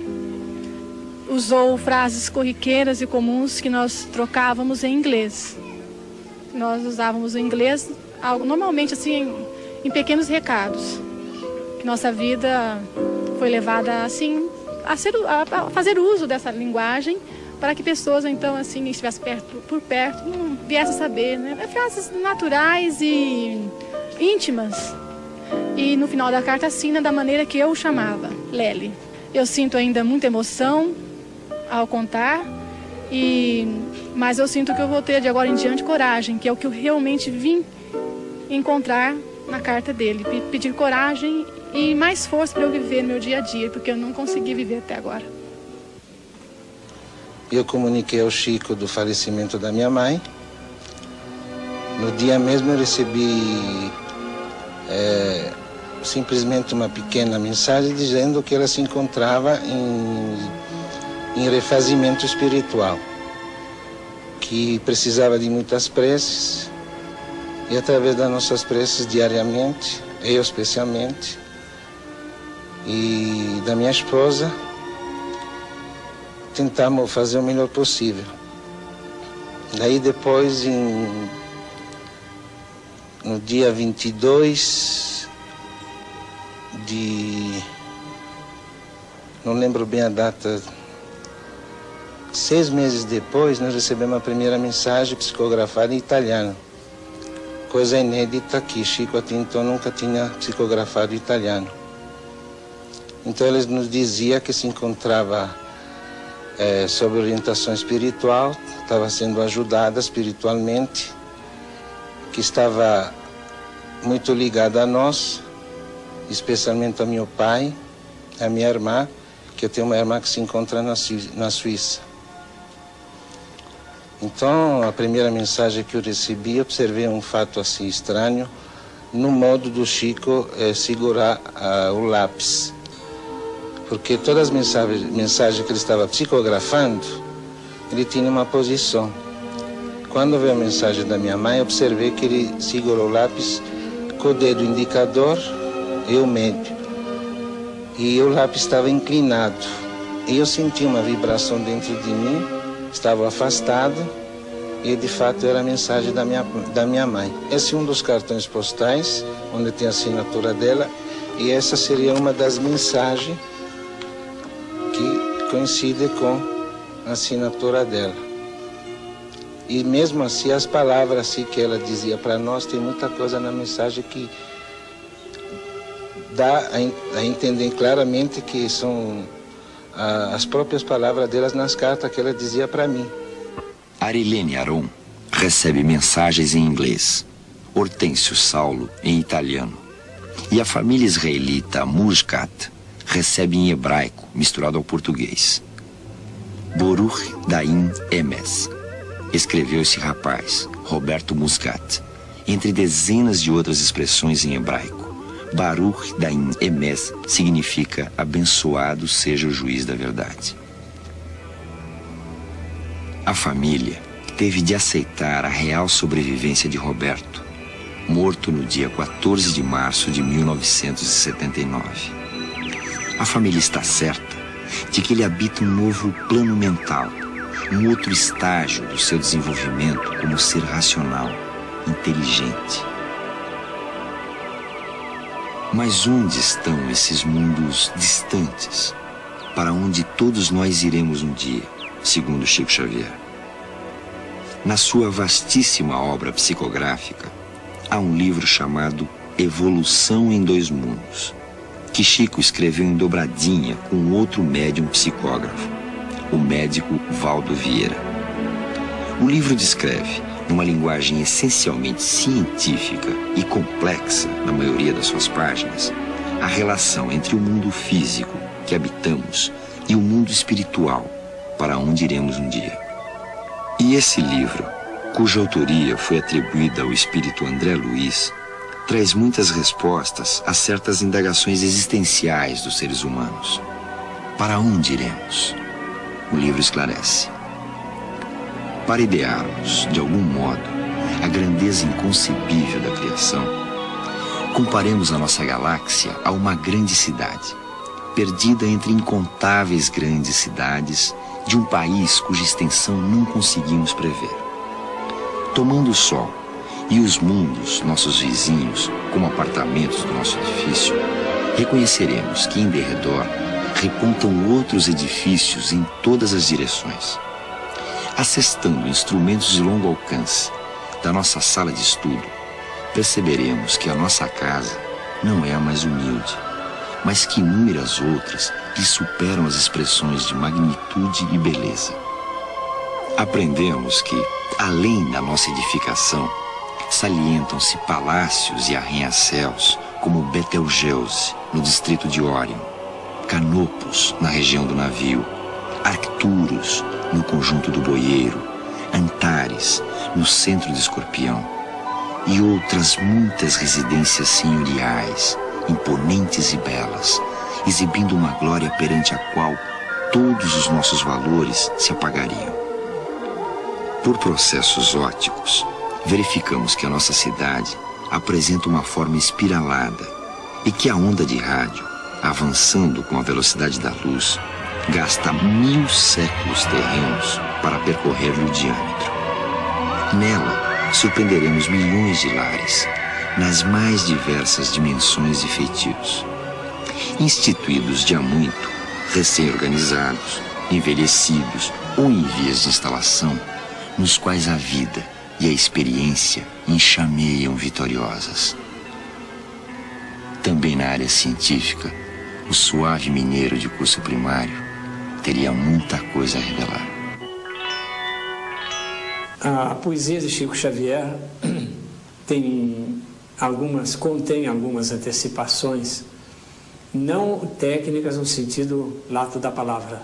usou frases corriqueiras e comuns que nós trocávamos em inglês. Nós usávamos o inglês normalmente assim em pequenos recados. Que nossa vida foi levada assim a fazer uso dessa linguagem, para que pessoas então assim estivessem por perto, não viessem a saber, né? Frases naturais e íntimas. E no final da carta assina da maneira que eu o chamava, Lely. Eu sinto ainda muita emoção ao contar, mas eu sinto que eu vou ter de agora em diante coragem, que é o que eu realmente vim encontrar na carta dele. Pedir coragem e mais força para eu viver no meu dia a dia, porque eu não consegui viver até agora. Eu comuniquei ao Chico do falecimento da minha mãe. No dia mesmo eu recebi simplesmente uma pequena mensagem dizendo que ela se encontrava em refazimento espiritual, que precisava de muitas preces, e através das nossas preces diariamente, eu especialmente, e da minha esposa, tentamos fazer o melhor possível. Daí depois, no dia 22 não lembro bem a data, 6 meses depois, nós recebemos a primeira mensagem psicografada em italiano. Coisa inédita que Chico até então nunca tinha psicografado em italiano. Então eles nos dizia que se encontrava sob orientação espiritual, estava sendo ajudada espiritualmente, que estava muito ligada a nós, especialmente a meu pai, a minha irmã, que eu tenho uma irmã que se encontra na Suíça. Então, a primeira mensagem que eu recebi, observei um fato assim estranho, no modo do Chico segurar o lápis. Porque todas as mensagens que ele estava psicografando, ele tinha uma posição. Quando veio a mensagem da minha mãe, observei que ele segurou o lápis com o dedo indicador e o médio. E o lápis estava inclinado. E eu senti uma vibração dentro de mim, estava afastado, e de fato era a mensagem da minha mãe. Esse é um dos cartões postais, onde tem a assinatura dela, e essa seria uma das mensagens que coincide com a assinatura dela. E mesmo assim, as palavras assim, que ela dizia para nós, tem muita coisa na mensagem que dá a entender claramente que são as próprias palavras delas nas cartas que ela dizia para mim. Arilene Aron recebe mensagens em inglês, Hortêncio Saulo em italiano, e a família israelita Muscat recebe em hebraico, misturado ao português. Baruch Daim Emes escreveu esse rapaz, Roberto Muscat, entre dezenas de outras expressões em hebraico. Baruch Daim Emes significa abençoado seja o juiz da verdade. A família teve de aceitar a real sobrevivência de Roberto, morto no dia 14 de março de 1979. A família está certa de que ele habita um novo plano mental, um outro estágio do seu desenvolvimento como ser racional, inteligente. Mas onde estão esses mundos distantes, para onde todos nós iremos um dia, segundo Chico Xavier? Na sua vastíssima obra psicográfica, há um livro chamado Evolução em Dois Mundos, que Chico escreveu em dobradinha com outro médium psicógrafo, o médico Valdo Vieira. O livro descreve, numa linguagem essencialmente científica e complexa na maioria das suas páginas, a relação entre o mundo físico que habitamos e o mundo espiritual, para onde iremos um dia. E esse livro, cuja autoria foi atribuída ao espírito André Luiz, traz muitas respostas a certas indagações existenciais dos seres humanos. Para onde iremos? O livro esclarece. Para idearmos, de algum modo, a grandeza inconcebível da criação, comparemos a nossa galáxia a uma grande cidade, perdida entre incontáveis grandes cidades de um país cuja extensão não conseguimos prever. Tomando o Sol e os mundos, nossos vizinhos, como apartamentos do nosso edifício, reconheceremos que em derredor repontam outros edifícios em todas as direções. Assestando instrumentos de longo alcance da nossa sala de estudo, perceberemos que a nossa casa não é a mais humilde, mas que inúmeras outras lhe superam as expressões de magnitude e beleza. Aprendemos que, além da nossa edificação, salientam-se palácios e arranha-céus como Betelgeuse, no distrito de Órion, Canopus, na região do navio, Arcturus, no conjunto do Boieiro, Antares, no centro de Escorpião, e outras muitas residências senhoriais, imponentes e belas, exibindo uma glória perante a qual todos os nossos valores se apagariam. Por processos ópticos, verificamos que a nossa cidade apresenta uma forma espiralada e que a onda de rádio, avançando com a velocidade da luz, gasta 1000 séculos terrenos para percorrer-lhe o diâmetro. Nela, surpreenderemos milhões de lares, nas mais diversas dimensões e feitios. Instituídos de há muito, recém-organizados, envelhecidos ou em vias de instalação, nos quais a vida e a experiência enxameiam vitoriosas. Também na área científica, o suave mineiro de curso primário teria muita coisa a revelar. A poesia de Chico Xavier contém algumas antecipações, não técnicas no sentido lato da palavra,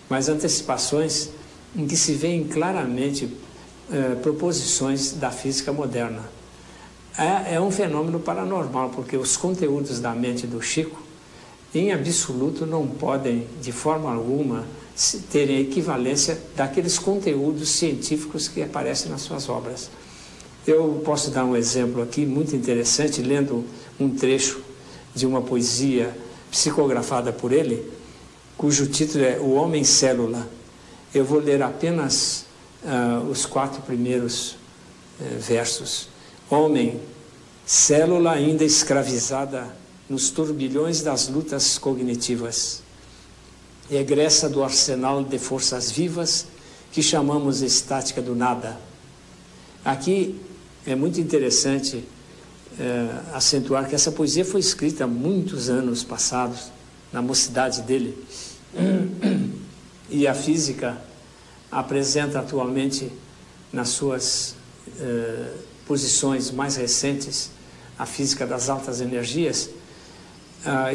mas antecipações em que se veem claramente proposições da física moderna. É um fenômeno paranormal, porque os conteúdos da mente do Chico, em absoluto, não podem, de forma alguma, terem equivalência daqueles conteúdos científicos que aparecem nas suas obras. Eu posso dar um exemplo aqui muito interessante, lendo um trecho de uma poesia psicografada por ele, cujo título é O Homem Célula. Eu vou ler apenas os 4 primeiros versos. Homem, célula ainda escravizada nos turbilhões das lutas cognitivas. egressa do arsenal de forças vivas que chamamos estática do nada. Aqui é muito interessante acentuar que essa poesia foi escrita há muitos anos passados, na mocidade dele, e a física apresenta atualmente, nas suas posições mais recentes, a física das altas energias,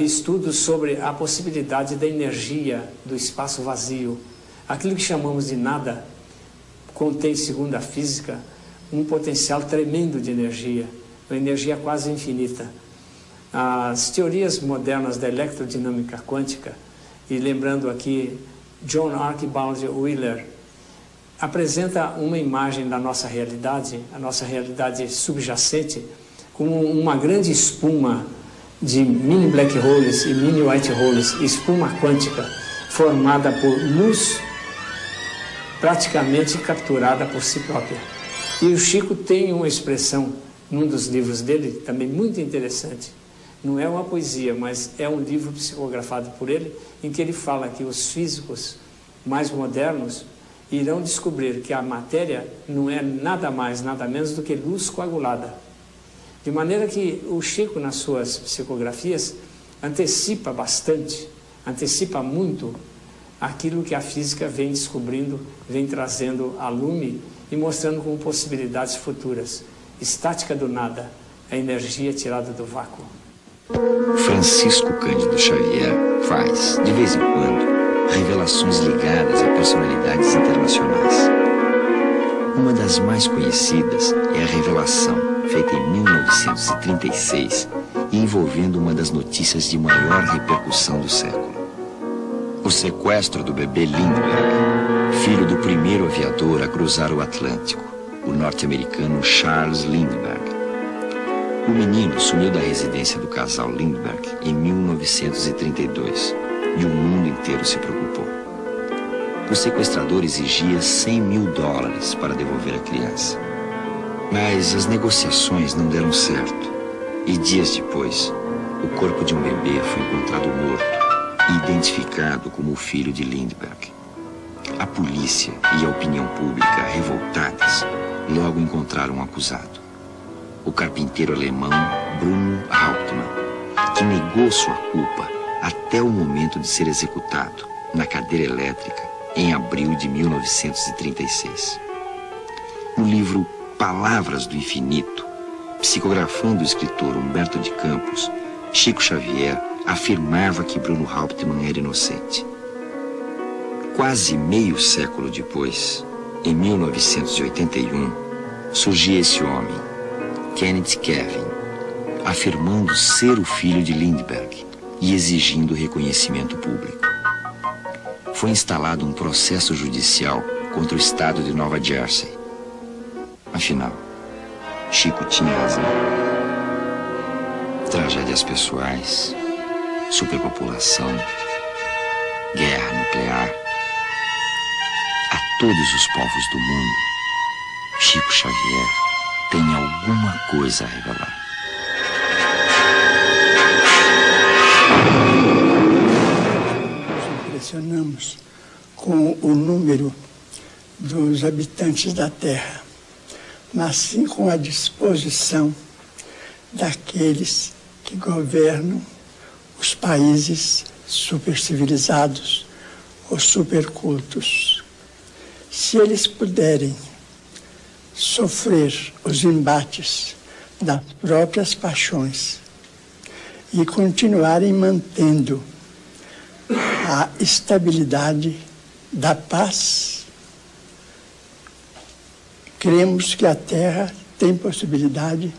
estudos sobre a possibilidade da energia do espaço vazio. Aquilo que chamamos de nada contém, segundo a física, um potencial tremendo de energia, uma energia quase infinita. As teorias modernas da eletrodinâmica quântica, e lembrando aqui John Archibald Wheeler, apresenta uma imagem da nossa realidade, a nossa realidade subjacente, como uma grande espuma de mini black holes e mini white holes, espuma quântica, formada por luz praticamente capturada por si própria. E o Chico tem uma expressão num dos livros dele, também muito interessante. Não é uma poesia, mas é um livro psicografado por ele, em que ele fala que os físicos mais modernos irão descobrir que a matéria não é nada mais, nada menos do que luz coagulada. De maneira que o Chico, nas suas psicografias, antecipa bastante, antecipa muito aquilo que a física vem descobrindo, vem trazendo a lume e mostrando como possibilidades futuras. Estática do nada, a energia tirada do vácuo. Francisco Cândido Xavier faz, de vez em quando, revelações ligadas a personalidades internacionais. Uma das mais conhecidas é a revelação feita em 1936 e envolvendo uma das notícias de maior repercussão do século. O sequestro do bebê Lindbergh, filho do primeiro aviador a cruzar o Atlântico, o norte-americano Charles Lindbergh. O menino sumiu da residência do casal Lindbergh em 1932 e o mundo inteiro se preocupou. O sequestrador exigia $100 mil para devolver a criança. Mas as negociações não deram certo e dias depois, o corpo de um bebê foi encontrado morto e identificado como o filho de Lindbergh. A polícia e a opinião pública, revoltadas, logo encontraram um acusado. O carpinteiro alemão Bruno Hauptmann, que negou sua culpa até o momento de ser executado na cadeira elétrica em abril de 1936. No livro Palavras do Infinito, psicografando o escritor Humberto de Campos, Chico Xavier afirmava que Bruno Hauptmann era inocente. Quase meio século depois, em 1981, surgia esse homem, Kenneth Kevin, afirmando ser o filho de Lindbergh e exigindo reconhecimento público. Foi instalado um processo judicial contra o estado de Nova Jersey. Afinal, Chico tinha razão. Tragédias pessoais, superpopulação, guerra nuclear. A todos os povos do mundo, Chico Xavier tem alguma coisa a revelar. Nos impressionamos com o número dos habitantes da Terra, mas sim com a disposição daqueles que governam os países supercivilizados ou supercultos. Se eles puderem sofrer os embates das próprias paixões e continuarem mantendo a estabilidade da paz, cremos que a Terra tem possibilidade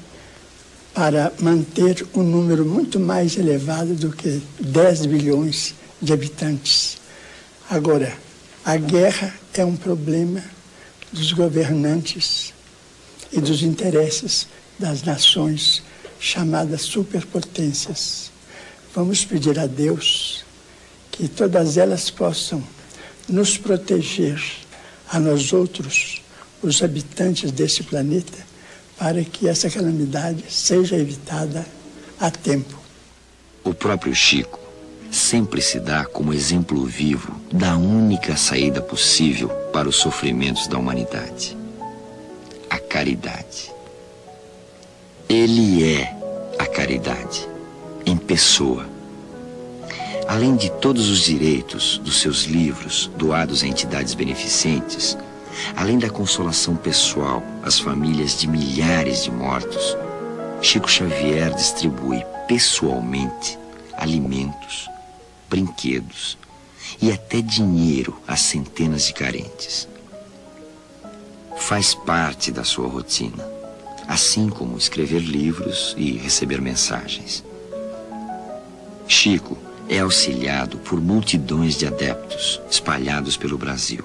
para manter um número muito mais elevado do que 10 bilhões de habitantes. Agora, a guerra é um problema dos governantes e dos interesses das nações chamadas superpotências. Vamos pedir a Deus que todas elas possam nos proteger, a nós outros, os habitantes desse planeta, para que essa calamidade seja evitada a tempo. O próprio Chico sempre se dá como exemplo vivo da única saída possível para os sofrimentos da humanidade: a caridade. Ele é a caridade, em pessoa. Além de todos os direitos dos seus livros doados a entidades beneficentes, além da consolação pessoal às famílias de milhares de mortos, Chico Xavier distribui pessoalmente alimentos, brinquedos e até dinheiro a centenas de carentes. Faz parte da sua rotina, assim como escrever livros e receber mensagens. Chico é auxiliado por multidões de adeptos espalhados pelo Brasil,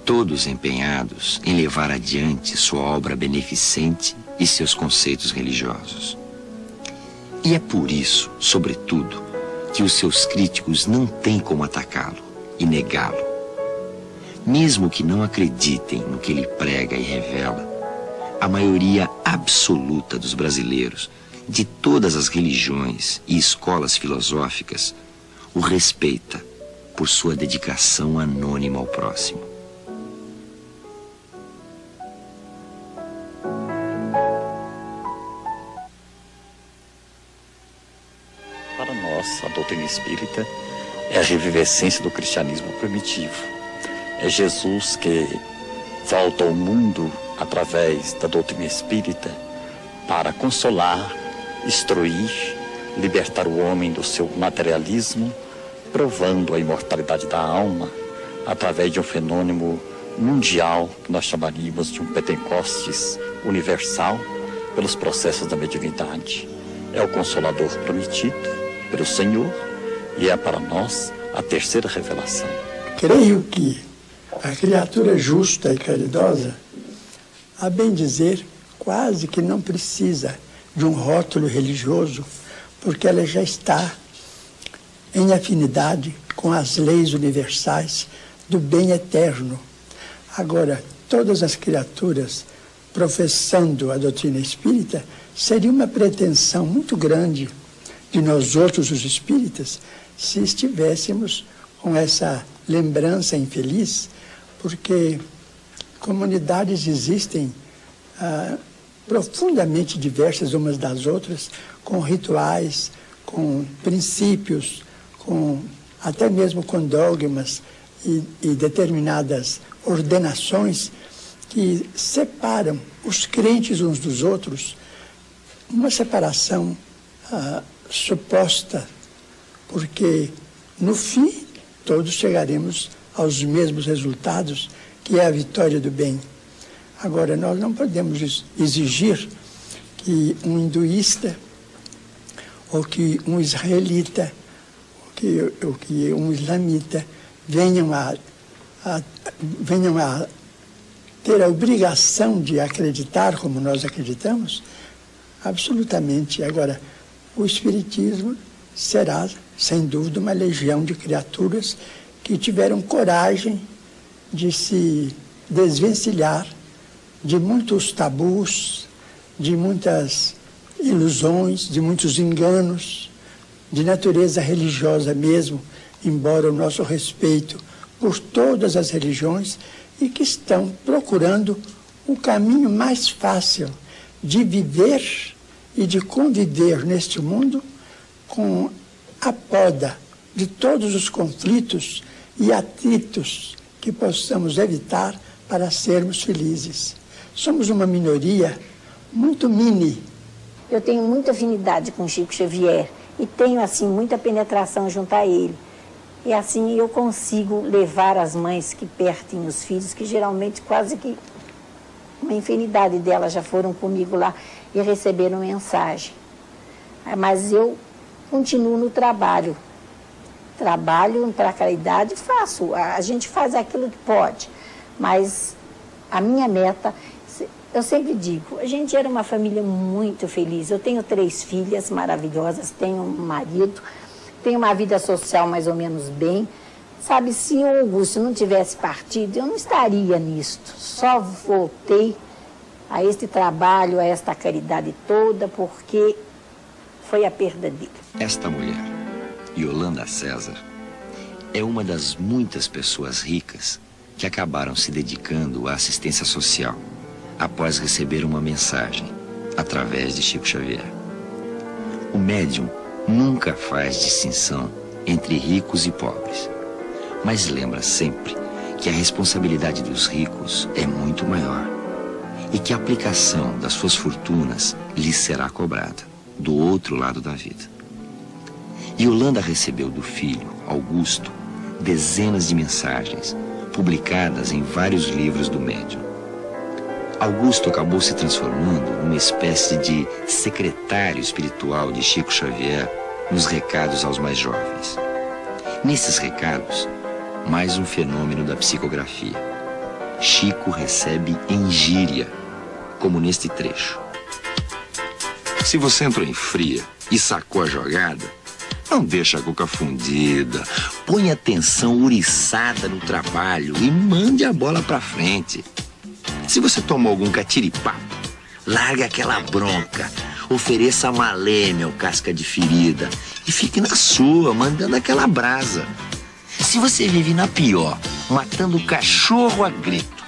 todos empenhados em levar adiante sua obra beneficente e seus conceitos religiosos. E é por isso, sobretudo, que os seus críticos não têm como atacá-lo e negá-lo. Mesmo que não acreditem no que ele prega e revela, a maioria absoluta dos brasileiros, de todas as religiões e escolas filosóficas, o respeita por sua dedicação anônima ao próximo. Para nós, a doutrina espírita é a revivescência do cristianismo primitivo. É Jesus que volta ao mundo através da doutrina espírita para consolar, instruir, libertar o homem do seu materialismo, provando a imortalidade da alma através de um fenômeno mundial que nós chamaríamos de um Pentecostes universal pelos processos da mediunidade. É o Consolador prometido pelo Senhor e é para nós a terceira revelação. Creio que a criatura justa e caridosa, a bem dizer, quase que não precisa de um rótulo religioso, porque ela já está em afinidade com as leis universais do bem eterno. Agora, todas as criaturas professando a doutrina espírita, seria uma pretensão muito grande de nós outros, os espíritas, se estivéssemos com essa lembrança infeliz, porque comunidades existem profundamente diversas umas das outras, com rituais, com princípios, até mesmo com dogmas e determinadas ordenações que separam os crentes uns dos outros, uma separação suposta, porque no fim todos chegaremos aos mesmos resultados, que é a vitória do bem. Agora, nós não podemos exigir que um hinduísta, ou que um israelita, ou que um islamita venham a ter a obrigação de acreditar como nós acreditamos. Absolutamente. Agora, o Espiritismo será, sem dúvida, uma legião de criaturas que tiveram coragem de se desvencilhar de muitos tabus, de muitas ilusões, de muitos enganos, de natureza religiosa mesmo, embora o nosso respeito por todas as religiões, e que estão procurando o caminho mais fácil de viver e de conviver neste mundo com a poda de todos os conflitos e atritos que possamos evitar para sermos felizes. Somos uma minoria muito mini. Eu tenho muita afinidade com Chico Xavier e tenho, assim, muita penetração junto a ele. E assim eu consigo levar as mães que perdem os filhos, que geralmente quase que uma infinidade delas já foram comigo lá e receberam mensagem. Mas eu continuo no trabalho. Trabalho para a caridade, faço. A gente faz aquilo que pode. Mas a minha meta, eu sempre digo, a gente era uma família muito feliz. Eu tenho 3 filhas maravilhosas, tenho um marido, tenho uma vida social mais ou menos bem. Sabe, se o Augusto não tivesse partido, eu não estaria nisto. Só voltei a este trabalho, a esta caridade toda, porque foi a perda dele. Esta mulher, Yolanda César é uma das muitas pessoas ricas que acabaram se dedicando à assistência social após receber uma mensagem através de Chico Xavier. O médium nunca faz distinção entre ricos e pobres, mas lembra sempre que a responsabilidade dos ricos é muito maior e que a aplicação das suas fortunas lhes será cobrada do outro lado da vida. Yolanda recebeu do filho, Augusto, dezenas de mensagens publicadas em vários livros do médium. Augusto acabou se transformando numa espécie de secretário espiritual de Chico Xavier nos recados aos mais jovens. Nesses recados, mais um fenômeno da psicografia. Chico recebe em gíria, como neste trecho. Se você entrou em fria e sacou a jogada, não deixa a cuca fundida, põe atenção uriçada no trabalho e mande a bola pra frente. Se você tomou algum catiripapo, larga aquela bronca, ofereça maleme ao casca de ferida e fique na sua, mandando aquela brasa. Se você vive na pior, matando o cachorro a grito,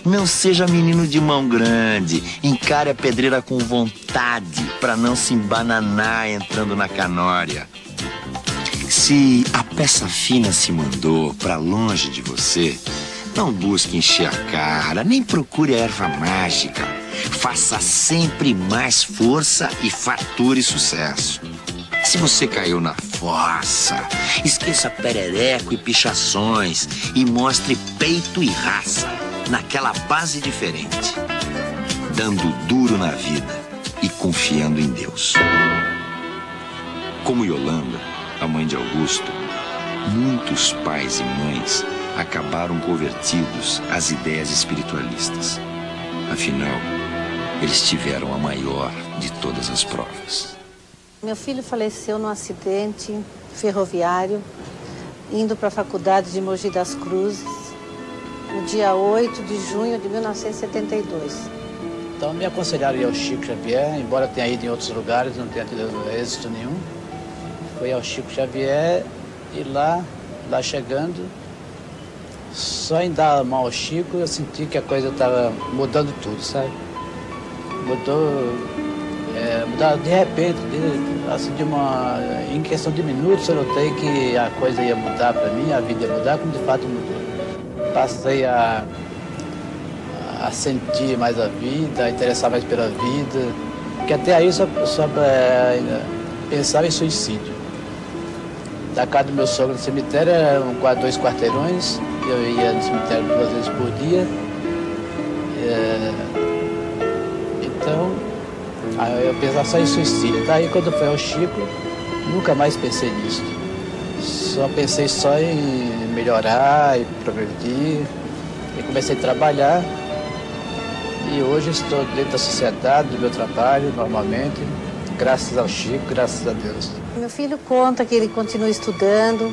não seja menino de mão grande, encare a pedreira com vontade para não se embananar entrando na canória. Se a peça fina se mandou para longe de você, não busque encher a cara, nem procure a erva mágica. Faça sempre mais força e fature sucesso. Se você caiu na fossa, esqueça perereco e pichações e mostre peito e raça naquela base diferente, dando duro na vida e confiando em Deus. Como Yolanda, a mãe de Augusto, muitos pais e mães acabaram convertidos às ideias espiritualistas. Afinal, eles tiveram a maior de todas as provas. Meu filho faleceu num acidente ferroviário, indo para a faculdade de Mogi das Cruzes, no dia 8 de junho de 1972. Então me aconselharam a ir ao Chico Xavier, embora tenha ido em outros lugares, não tenha tido êxito nenhum. Fui ao Chico Xavier e lá chegando, só em dar a mão ao Chico, eu senti que a coisa estava mudando tudo, sabe? Mudou de repente, assim, em questão de minutos, eu notei que a coisa ia mudar para mim, a vida ia mudar, como de fato mudou. Passei a sentir mais a vida, a interessar mais pela vida, porque até aí só pensava em suicídio. Da casa do meu sogro no cemitério eram 2 quarteirões, eu ia no cemitério 2 vezes por dia. Então, eu pensava só em suicídio. Daí, quando eu fui ao Chico, nunca mais pensei nisso. Só pensei em melhorar e progredir. E comecei a trabalhar. E hoje estou dentro da sociedade, do meu trabalho, normalmente. Graças ao Chico, graças a Deus. Meu filho conta que ele continua estudando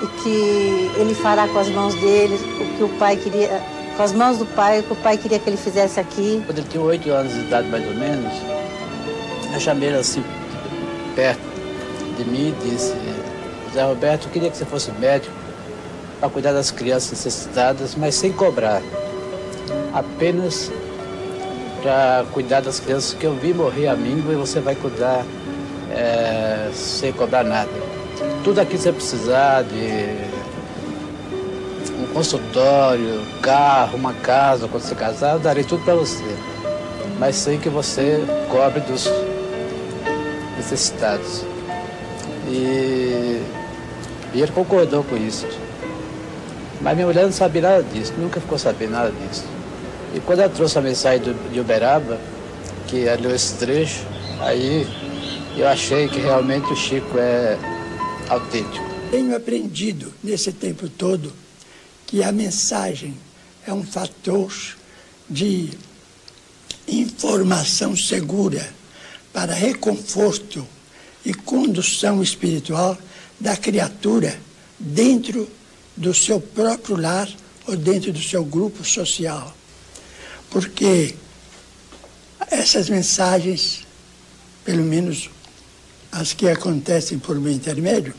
e que ele fará com as mãos dele o que o pai queria, com as mãos do pai, o que o pai queria que ele fizesse aqui. Quando ele tinha 8 anos de idade, mais ou menos, eu chamei ele assim, perto de mim e disse: Zé Roberto, eu queria que você fosse médico para cuidar das crianças necessitadas, mas sem cobrar. Apenas para cuidar das crianças que eu vi morrer a mim, e você vai cuidar sem cobrar nada. Tudo aqui você precisar de um consultório, carro, uma casa, quando você casar, eu darei tudo para você. Mas sei que você cobre dos necessitados. E ele concordou com isso. Mas minha mulher não sabia nada disso, nunca ficou sabendo nada disso. E quando ela trouxe a mensagem de Uberaba, que ela leu esse trecho, aí eu achei que realmente o Chico é autêntico. Tenho aprendido nesse tempo todo que a mensagem é um fator de informação segura para reconforto e condução espiritual da criatura dentro do seu próprio lar ou dentro do seu grupo social. Porque essas mensagens, pelo menos as que acontecem por meu intermédio,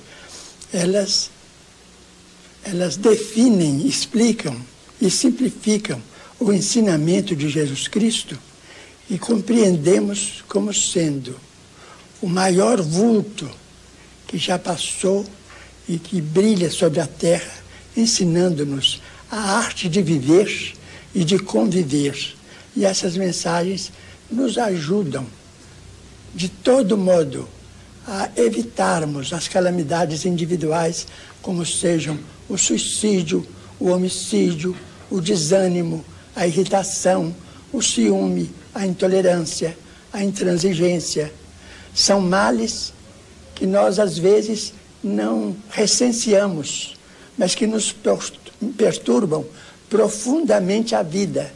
elas definem, explicam e simplificam o ensinamento de Jesus Cristo e compreendemos como sendo o maior vulto que já passou e que brilha sobre a terra, ensinando-nos a arte de viver e de conviver. E essas mensagens nos ajudam, de todo modo, a evitarmos as calamidades individuais, como sejam o suicídio, o homicídio, o desânimo, a irritação, o ciúme, a intolerância, a intransigência. São males que nós, às vezes, não recenseamos, mas que nos perturbam profundamente a vida.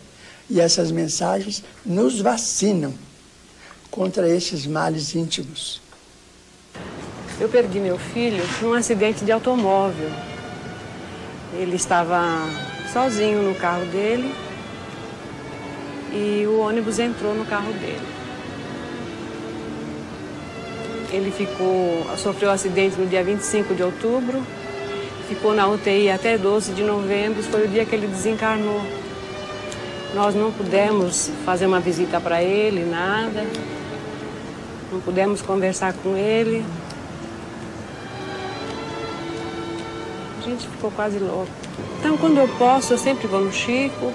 E essas mensagens nos vacinam contra esses males íntimos. Eu perdi meu filho num acidente de automóvel. Ele estava sozinho no carro dele e o ônibus entrou no carro dele. Ele sofreu um acidente no dia 25 de outubro, ficou na UTI até 12 de novembro, foi o dia que ele desencarnou. Nós não pudemos fazer uma visita para ele, nada, não pudemos conversar com ele. A gente ficou quase louco. Então, quando eu posso, eu sempre vou no Chico.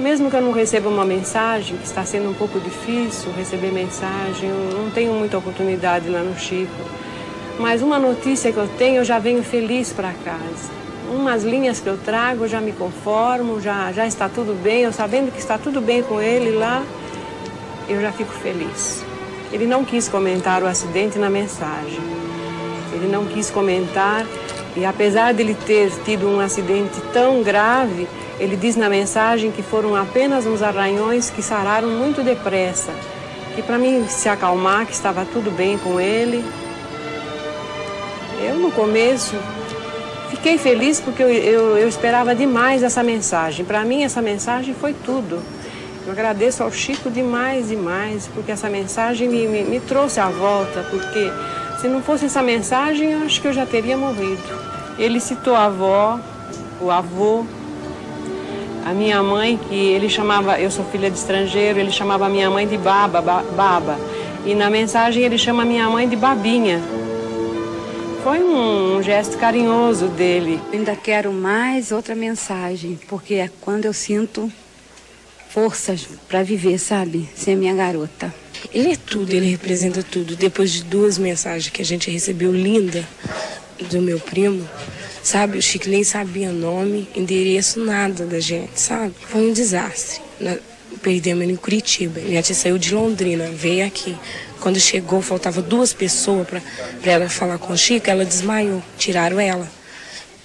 Mesmo que eu não receba uma mensagem, que está sendo um pouco difícil receber mensagem, eu não tenho muita oportunidade lá no Chico. Mas uma notícia que eu tenho, eu já venho feliz para casa. Umas linhas que eu trago, eu já me conformo, já está tudo bem. Eu sabendo que está tudo bem com ele lá, eu já fico feliz. Ele não quis comentar o acidente na mensagem. Ele não quis comentar. E apesar de ele ter tido um acidente tão grave, ele diz na mensagem que foram apenas uns arranhões que sararam muito depressa. E para mim se acalmar, que estava tudo bem com ele. Eu, no começo, fiquei feliz porque eu esperava demais essa mensagem. Para mim, essa mensagem foi tudo. Eu agradeço ao Chico demais, porque essa mensagem me trouxe à volta, porque se não fosse essa mensagem, eu acho que eu já teria morrido. Ele citou a avó, o avô, a minha mãe, que ele chamava, eu sou filha de estrangeiro, ele chamava a minha mãe de Baba. E na mensagem ele chama a minha mãe de Babinha. Foi um gesto carinhoso dele. Eu ainda quero mais outra mensagem, porque é quando eu sinto forças para viver, sabe? Ser minha garota. Ele é tudo, ele representa tudo. Depois de 2 mensagens que a gente recebeu linda do meu primo, sabe? O Chico nem sabia nome, endereço, nada da gente, sabe? Foi um desastre. Perdemos ele em Curitiba. Minha tia saiu de Londrina, veio aqui. Quando chegou, faltava 2 pessoas para ela falar com o Chico, ela desmaiou, tiraram ela.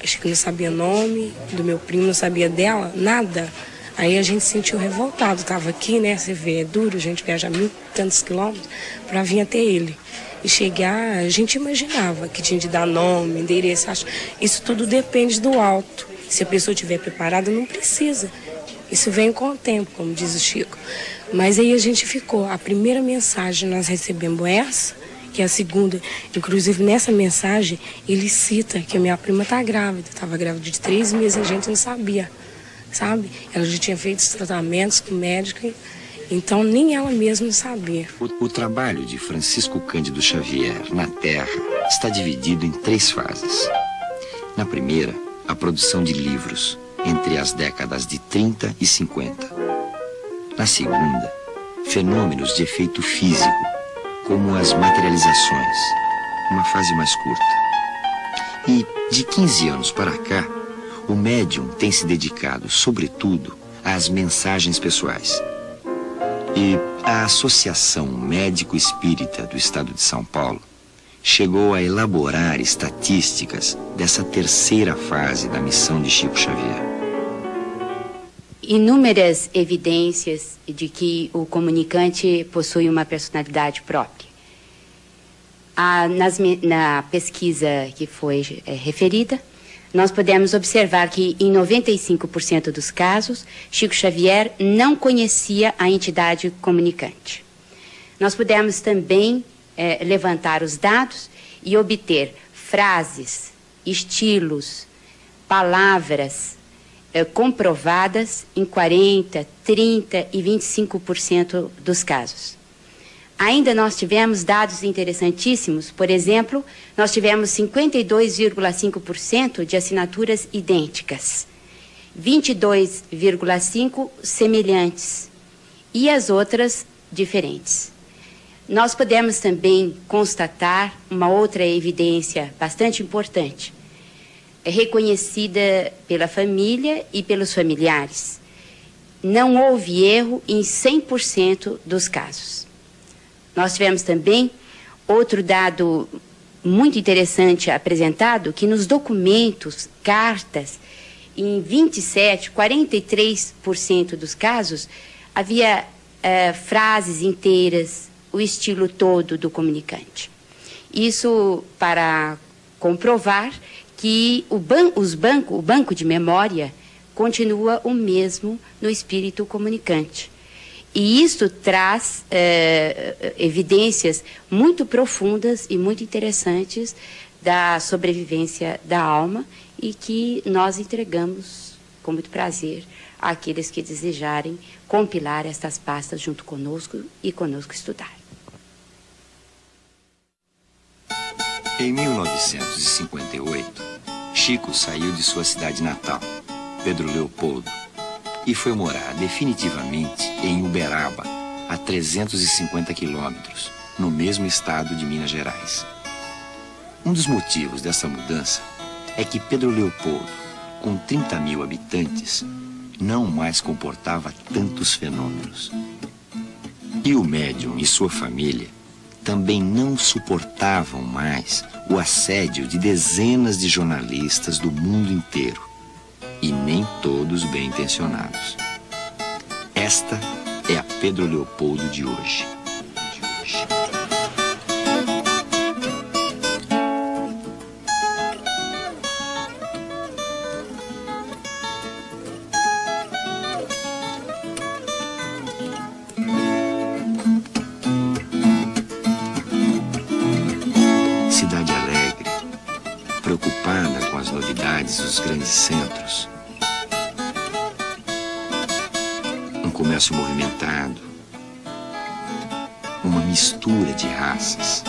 O Chico não sabia nome do meu primo, não sabia dela, nada. Aí a gente se sentiu revoltado, tava aqui, né? Você vê, é duro, a gente viaja 1.000 e tantos quilômetros para vir até ele. E chegar, a gente imaginava que tinha de dar nome, endereço, isso tudo depende do alto. Se a pessoa estiver preparada, não precisa. Isso vem com o tempo, como diz o Chico. Mas aí a gente ficou. A primeira mensagem nós recebemos essa, que é a segunda. Inclusive nessa mensagem ele cita que a minha prima está grávida. Estava grávida de 3 meses, a gente não sabia, sabe? Ela já tinha feito os tratamentos com o médico, então nem ela mesma sabia. O trabalho de Francisco Cândido Xavier na Terra está dividido em 3 fases. Na primeira, a produção de livros, entre as décadas de 30 e 50. Na segunda, fenômenos de efeito físico, como as materializações, uma fase mais curta. E, de 15 anos para cá, o médium tem se dedicado, sobretudo, às mensagens pessoais. E a Associação Médico-Espírita do Estado de São Paulo chegou a elaborar estatísticas dessa terceira fase da missão de Chico Xavier. Inúmeras evidências de que o comunicante possui uma personalidade própria. Na pesquisa que foi referida, nós podemos observar que, em 95% dos casos, Chico Xavier não conhecia a entidade comunicante. Nós pudemos também levantar os dados e obter frases, estilos, palavras comprovadas em 40%, 30% e 25% dos casos. Ainda nós tivemos dados interessantíssimos, por exemplo, nós tivemos 52,5% de assinaturas idênticas, 22,5% semelhantes e as outras diferentes. Nós podemos também constatar uma outra evidência bastante importante, reconhecida pela família e pelos familiares. Não houve erro em 100% dos casos. Nós tivemos também outro dado muito interessante apresentado, que nos documentos, cartas, em 43% dos casos, havia frases inteiras, o estilo todo do comunicante. Isso para comprovar que o banco de memória continua o mesmo no espírito comunicante. E isso traz evidências muito profundas e muito interessantes da sobrevivência da alma e que nós entregamos com muito prazer àqueles que desejarem compilar estas pastas junto conosco e conosco estudar. Em 1958, Chico saiu de sua cidade natal, Pedro Leopoldo, e foi morar definitivamente em Uberaba, a 350 quilômetros, no mesmo estado de Minas Gerais. Um dos motivos dessa mudança é que Pedro Leopoldo, com 30 mil habitantes, não mais comportava tantos fenômenos. E o médium e sua família também não suportavam mais o assédio de dezenas de jornalistas do mundo inteiro, e nem todos bem-intencionados. Esta é a Pedro Leopoldo de hoje. Cidade alegre, preocupada com as novidades dos grandes centros. Um comércio movimentado, uma mistura de raças.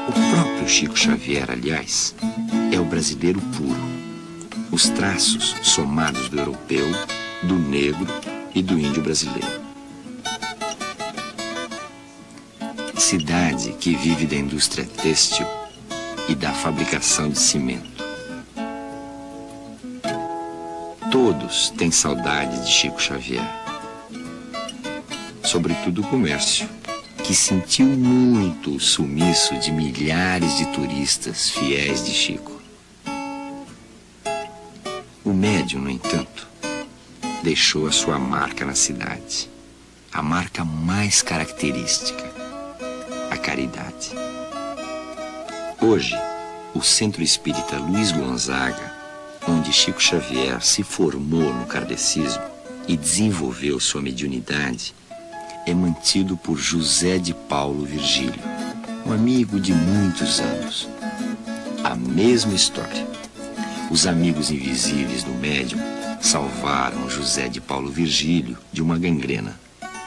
O próprio Chico Xavier, aliás, é o brasileiro puro. Os traços somados do europeu, do negro e do índio brasileiro. Cidade que vive da indústria têxtil e da fabricação de cimento. Todos têm saudade de Chico Xavier. Sobretudo o comércio, que sentiu muito o sumiço de milhares de turistas fiéis de Chico. O médium, no entanto, deixou a sua marca na cidade. A marca mais característica, a caridade. Hoje, o Centro Espírita Luiz Gonzaga, onde Chico Xavier se formou no kardecismo e desenvolveu sua mediunidade, é mantido por José de Paulo Virgílio, um amigo de muitos anos. A mesma história. Os amigos invisíveis do médium salvaram José de Paulo Virgílio de uma gangrena.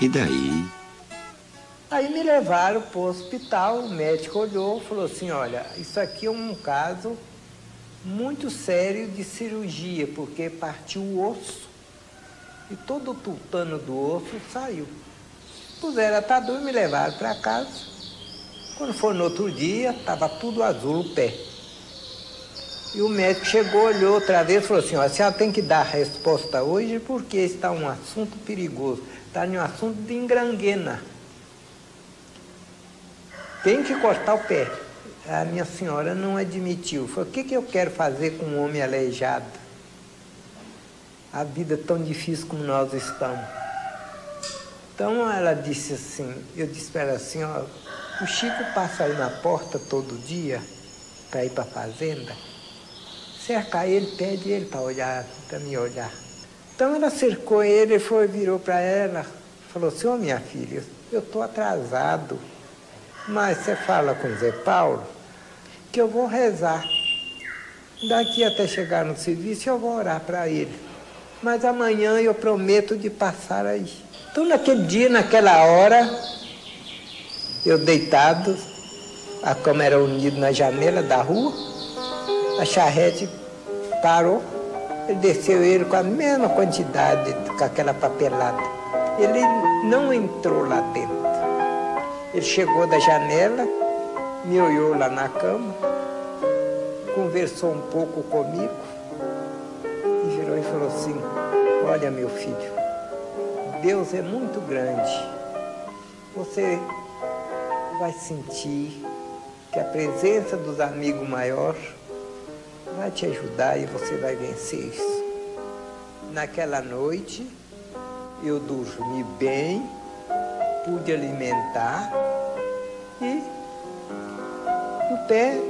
E daí... Aí me levaram para o hospital, o médico olhou e falou assim, olha, isso aqui é um caso muito sério de cirurgia, porque partiu o osso e todo o tutano do osso saiu. Puseram atadura e me levaram para casa. Quando foi no outro dia, estava tudo azul o pé. E o médico chegou, olhou outra vez e falou assim, olha, a senhora tem que dar a resposta hoje porque está um assunto perigoso, está em um assunto de engranguena. Tem que cortar o pé. A minha senhora não admitiu. Falou, o que eu quero fazer com um homem aleijado? A vida tão difícil como nós estamos. Então ela disse assim, eu disse para ela assim, ó, o Chico passa aí na porta todo dia para ir para a fazenda. Cercar ele, pede ele para olhar, para me olhar. Então ela cercou ele, virou para ela, falou assim, minha filha, eu estou atrasado. Mas você fala com o Zé Paulo, que eu vou rezar. Daqui até chegar no serviço eu vou orar para ele. Mas amanhã eu prometo de passar aí. Então naquele dia, naquela hora, eu deitado, a cama era unida na janela da rua, a charrete parou, ele desceu ele com a mesma quantidade, com aquela papelada. Ele não entrou lá dentro. Ele chegou da janela, me olhou lá na cama, conversou um pouco comigo e virou e falou assim: olha, meu filho, Deus é muito grande. Você vai sentir que a presença dos amigos maiores vai te ajudar e você vai vencer isso. Naquela noite, eu dormi bem, pude alimentar e o pé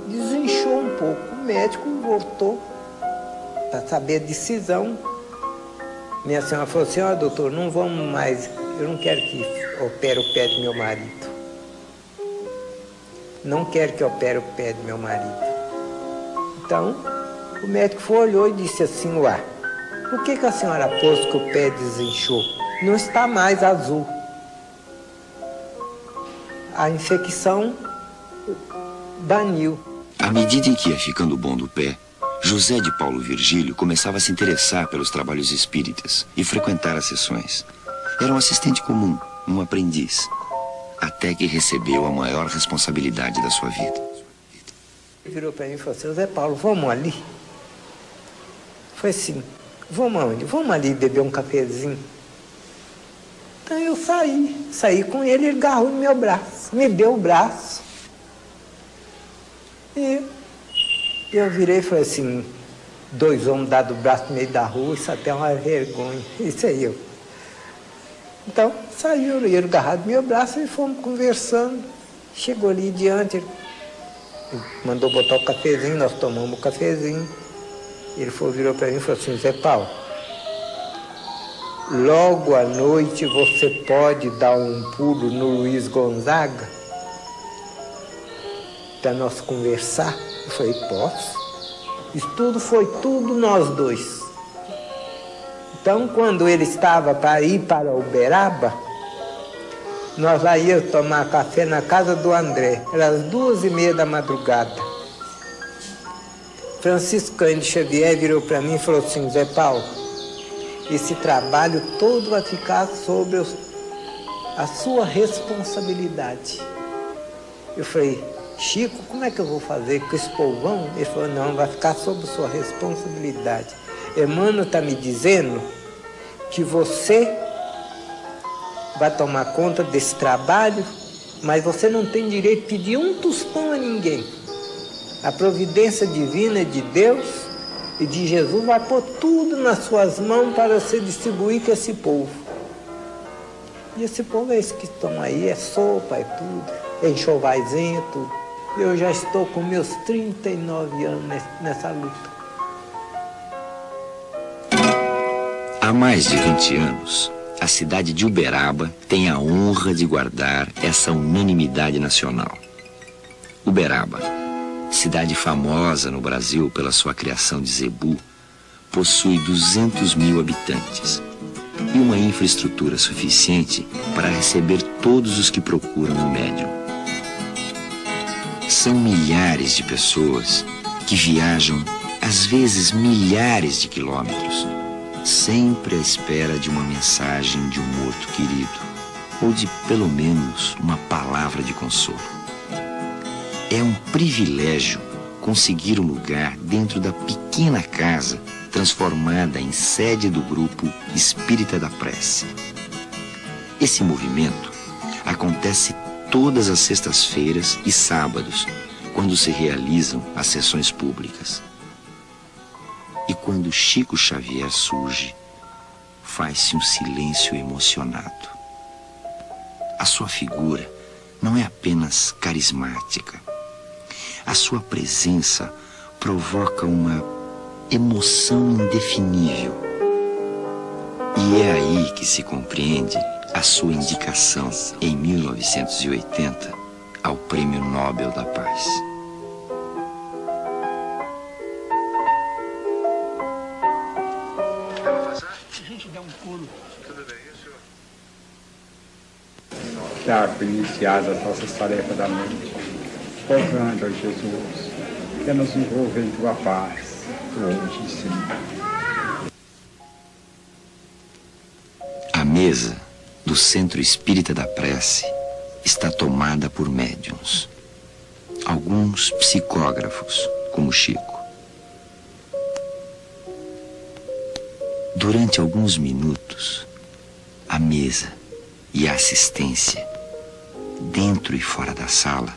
desinchou um pouco. O médico voltou para saber a decisão. Minha senhora falou assim: ó, doutor, não vamos mais, eu não quero que opere o pé do meu marido. Não quero que opere o pé do meu marido. Então, o médico foi, olhou e disse assim: ué, por que a senhora pôs que o pé desinchou? Não está mais azul. A infecção baniu. À medida em que ia ficando bom do pé, José de Paulo Virgílio começava a se interessar pelos trabalhos espíritas e frequentar as sessões. Era um assistente comum, um aprendiz, até que recebeu a maior responsabilidade da sua vida. Ele virou para mim e falou assim: José Paulo, vamos ali? Foi assim: vamos aonde? Vamos ali beber um cafezinho. Então eu saí com ele, ele agarrou no meu braço, me deu o braço. E eu virei e falei assim: dois homens dados o braço no meio da rua, isso até é uma vergonha. Isso aí eu. Então saiu ele agarrado no meu braço e fomos conversando. Chegou ali diante, ele mandou botar o cafezinho, nós tomamos o cafezinho. Ele virou para mim e falou assim: Zé Paulo, logo à noite você pode dar um pulo no Luiz Gonzaga para nós conversar? Eu falei: posso. Isso tudo foi tudo nós dois. Então, quando ele estava para ir para Uberaba, nós lá íamos tomar café na casa do André. Era às 2h30 da madrugada. Francisco Cândido Xavier virou para mim e falou assim: Zé Paulo, esse trabalho todo vai ficar sobre a sua responsabilidade. Eu falei: Chico, como é que eu vou fazer com esse povão? Ele falou: não, vai ficar sob sua responsabilidade. Emmanuel está me dizendo que você vai tomar conta desse trabalho, mas você não tem direito de pedir um tostão a ninguém. A providência divina de Deus e de Jesus vai pôr tudo nas suas mãos para você distribuir com esse povo. E esse povo é esse que estão aí, é sopa, é tudo, é enxovaizinho, é tudo. Eu já estou com meus 39 anos nessa luta. Há mais de 20 anos, a cidade de Uberaba tem a honra de guardar essa unanimidade nacional. Uberaba, cidade famosa no Brasil pela sua criação de zebu, possui 200 mil habitantes e uma infraestrutura suficiente para receber todos os que procuram um médium. São milhares de pessoas que viajam, às vezes milhares de quilômetros, sempre à espera de uma mensagem de um morto querido, ou de pelo menos uma palavra de consolo. É um privilégio conseguir um lugar dentro da pequena casa transformada em sede do grupo Espírita da Prece. Esse movimento acontece todas as sextas-feiras e sábados, quando se realizam as sessões públicas. E quando Chico Xavier surge, faz-se um silêncio emocionado. A sua figura não é apenas carismática. A sua presença provoca uma emoção indefinível. E é aí que se compreende a sua indicação, em 1980, ao Prêmio Nobel da Paz. está iniciada as nossas tarefas da noite, rogando a Jesus que nos envolva em tua paz, hoje e sempre. A mesa do Centro Espírita da Prece está tomada por médiuns. Alguns psicógrafos, como Chico. Durante alguns minutos, a mesa e a assistência, dentro e fora da sala,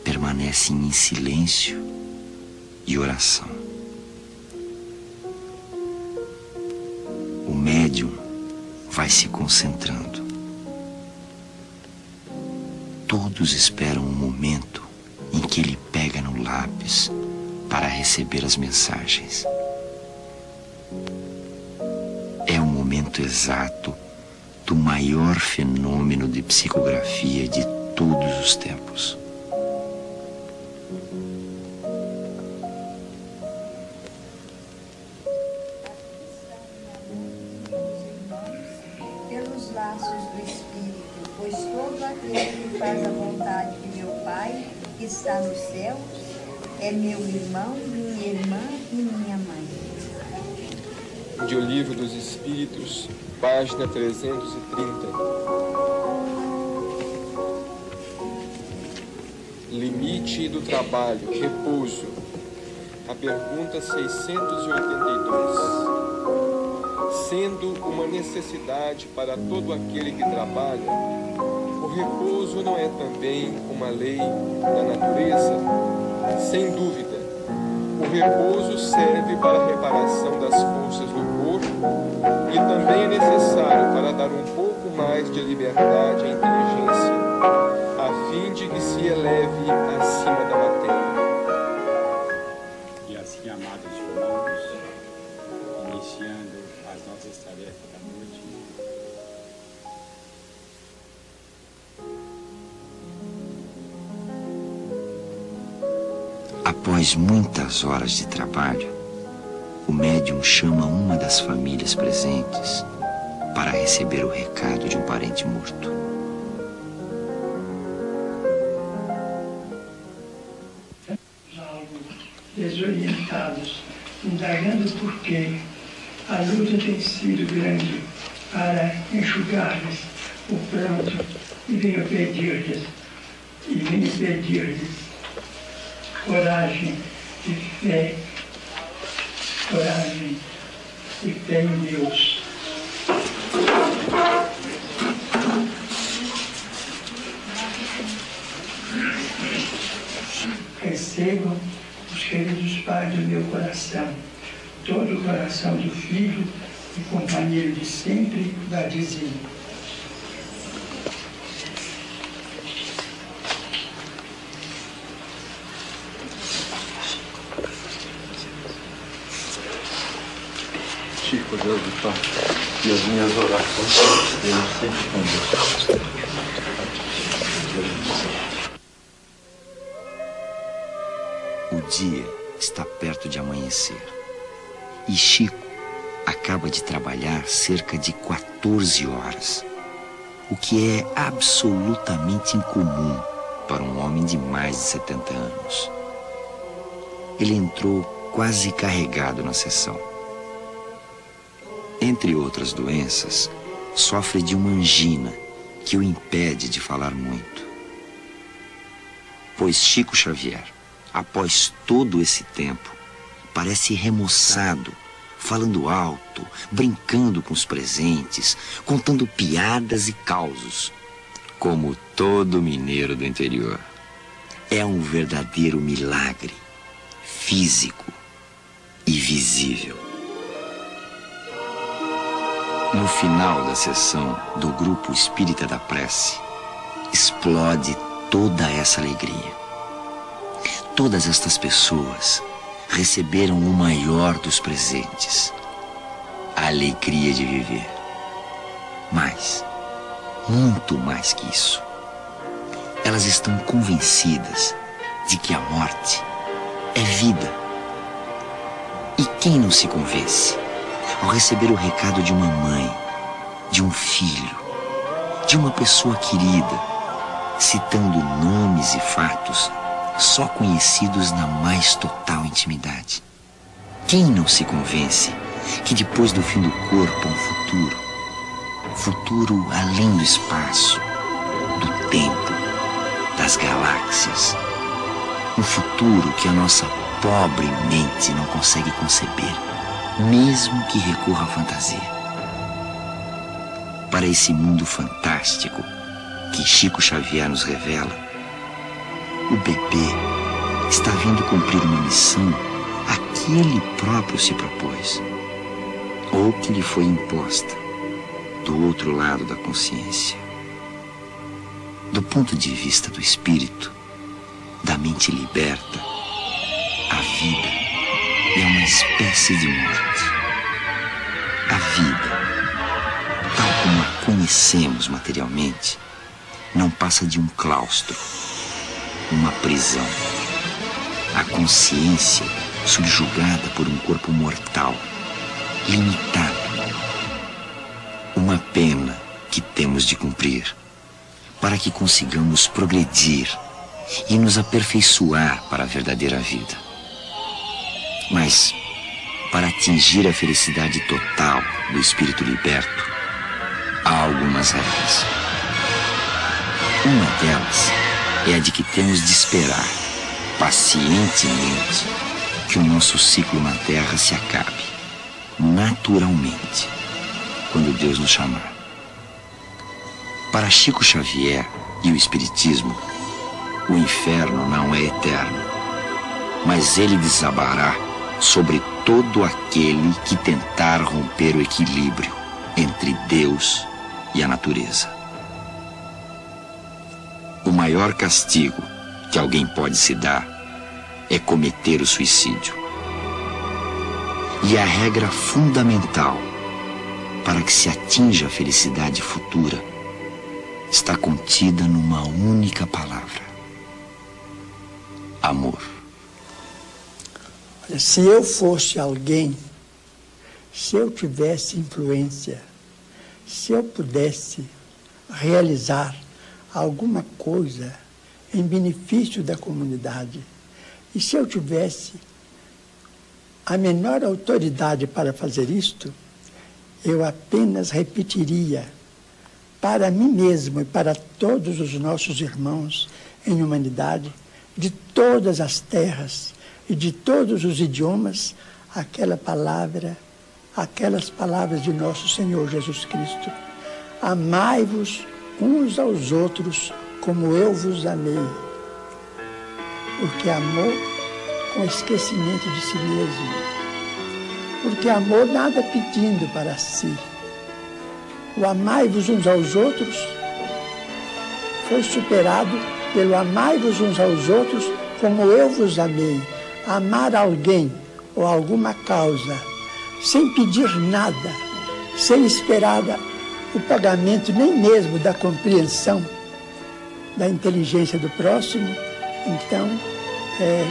permanecem em silêncio e oração. O médium vai se concentrando. Todos esperam um momento em que ele pega no lápis para receber as mensagens. É o momento exato do maior fenômeno de psicografia de todos os tempos. Pelos laços do Espírito, pois todo aquele que faz a vontade de meu Pai, que está nos céus, é meu irmão, minha irmã e minha mãe. De O Livro dos Espíritos, página 330. Limite do trabalho, repouso. A pergunta 682. Sendo uma necessidade para todo aquele que trabalha, o repouso não é também uma lei da natureza? Sem dúvida, o repouso serve para a reparação das forças do corpo e também é necessário para dar um pouco mais de liberdade à inteligência, a fim de que se eleve acima da matéria. E assim, amados irmãos, iniciando as nossas tarefas da noite, após muitas horas de trabalho, o médium chama uma das famílias presentes para receber o recado de um parente morto. Desorientados, indagando por quê, a luta tem sido grande para enxugar-lhes o pranto e venho pedir-lhes coragem e fé, coragem e fé em Deus. Recebam os queridos pais do meu coração, todo o coração do filho e companheiro de sempre, Vadizinho. Chico, Deus do Pai, e as minhas orações, Deus sempre conosco. O dia está perto de amanhecer e Chico acaba de trabalhar cerca de 14 horas, o que é absolutamente incomum para um homem de mais de 70 anos. Ele entrou quase carregado na sessão. Entre outras doenças, sofre de uma angina que o impede de falar muito. Pois Chico Xavier, após todo esse tempo, parece remoçado, falando alto, brincando com os presentes, contando piadas e causos, como todo mineiro do interior. É um verdadeiro milagre, físico e visível. No final da sessão do Grupo Espírita da Prece, explode toda essa alegria. Todas estas pessoas receberam o maior dos presentes, a alegria de viver. Mas, muito mais que isso, elas estão convencidas de que a morte é vida. E quem não se convence ao receber o recado de uma mãe, de um filho, de uma pessoa querida, citando nomes e fatos só conhecidos na mais total intimidade. Quem não se convence que depois do fim do corpo há um futuro além do espaço, do tempo, das galáxias, um futuro que a nossa pobre mente não consegue conceber, mesmo que recorra à fantasia. Para esse mundo fantástico que Chico Xavier nos revela, o bebê está vindo cumprir uma missão a que ele próprio se propôs, ou que lhe foi imposta do outro lado da consciência. Do ponto de vista do espírito, da mente liberta, a vida é uma espécie de morte. A vida, tal como a conhecemos materialmente, não passa de um claustro, uma prisão. A consciência subjugada por um corpo mortal, limitado. Uma pena que temos de cumprir para que consigamos progredir e nos aperfeiçoar para a verdadeira vida. Mas, para atingir a felicidade total do espírito liberto, há algumas regras. Uma delas é a de que temos de esperar pacientemente que o nosso ciclo na Terra se acabe, naturalmente, quando Deus nos chamar. Para Chico Xavier e o Espiritismo, o inferno não é eterno, mas ele desabará sobre todo aquele que tentar romper o equilíbrio entre Deus e a natureza. O maior castigo que alguém pode se dar é cometer o suicídio. E a regra fundamental para que se atinja a felicidade futura está contida numa única palavra: amor. Olha, se eu fosse alguém, se eu tivesse influência, se eu pudesse realizar alguma coisa em benefício da comunidade, e se eu tivesse a menor autoridade para fazer isto, eu apenas repetiria para mim mesmo e para todos os nossos irmãos em humanidade, de todas as terras e de todos os idiomas, aquelas palavras de nosso Senhor Jesus Cristo: amai-vos uns aos outros como eu vos amei. Porque amor com esquecimento de si mesmo. Porque amor nada pedindo para si. O amai-vos uns aos outros foi superado pelo amai-vos uns aos outros como eu vos amei. Amar alguém ou alguma causa sem pedir nada, sem esperar o pagamento nem mesmo da compreensão da inteligência do próximo, então é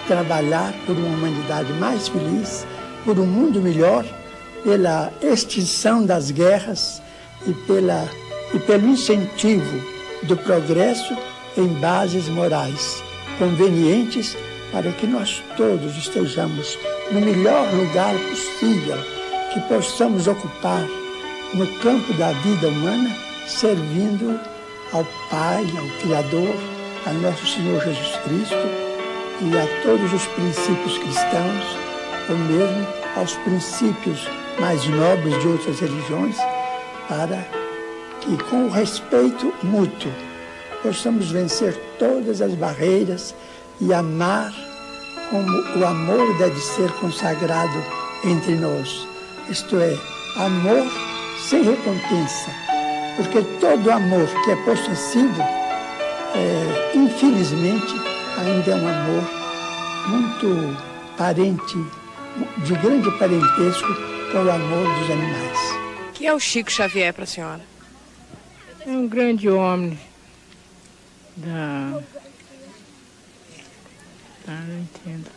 trabalhar por uma humanidade mais feliz, por um mundo melhor, pela extinção das guerras e pelo incentivo do progresso em bases morais convenientes para que nós todos estejamos no melhor lugar possível, que possamos ocupar no campo da vida humana, servindo ao Pai, ao Criador, a nosso Senhor Jesus Cristo e a todos os princípios cristãos, ou mesmo aos princípios mais nobres de outras religiões, para que, com o respeito mútuo, possamos vencer todas as barreiras e amar como o amor deve ser consagrado entre nós. Isto é, amor sem recompensa, porque todo amor que é possessivo, infelizmente, ainda é um amor muito parente, de grande parentesco com o amor dos animais. O que é o Chico Xavier para a senhora? É um grande homem não entendo.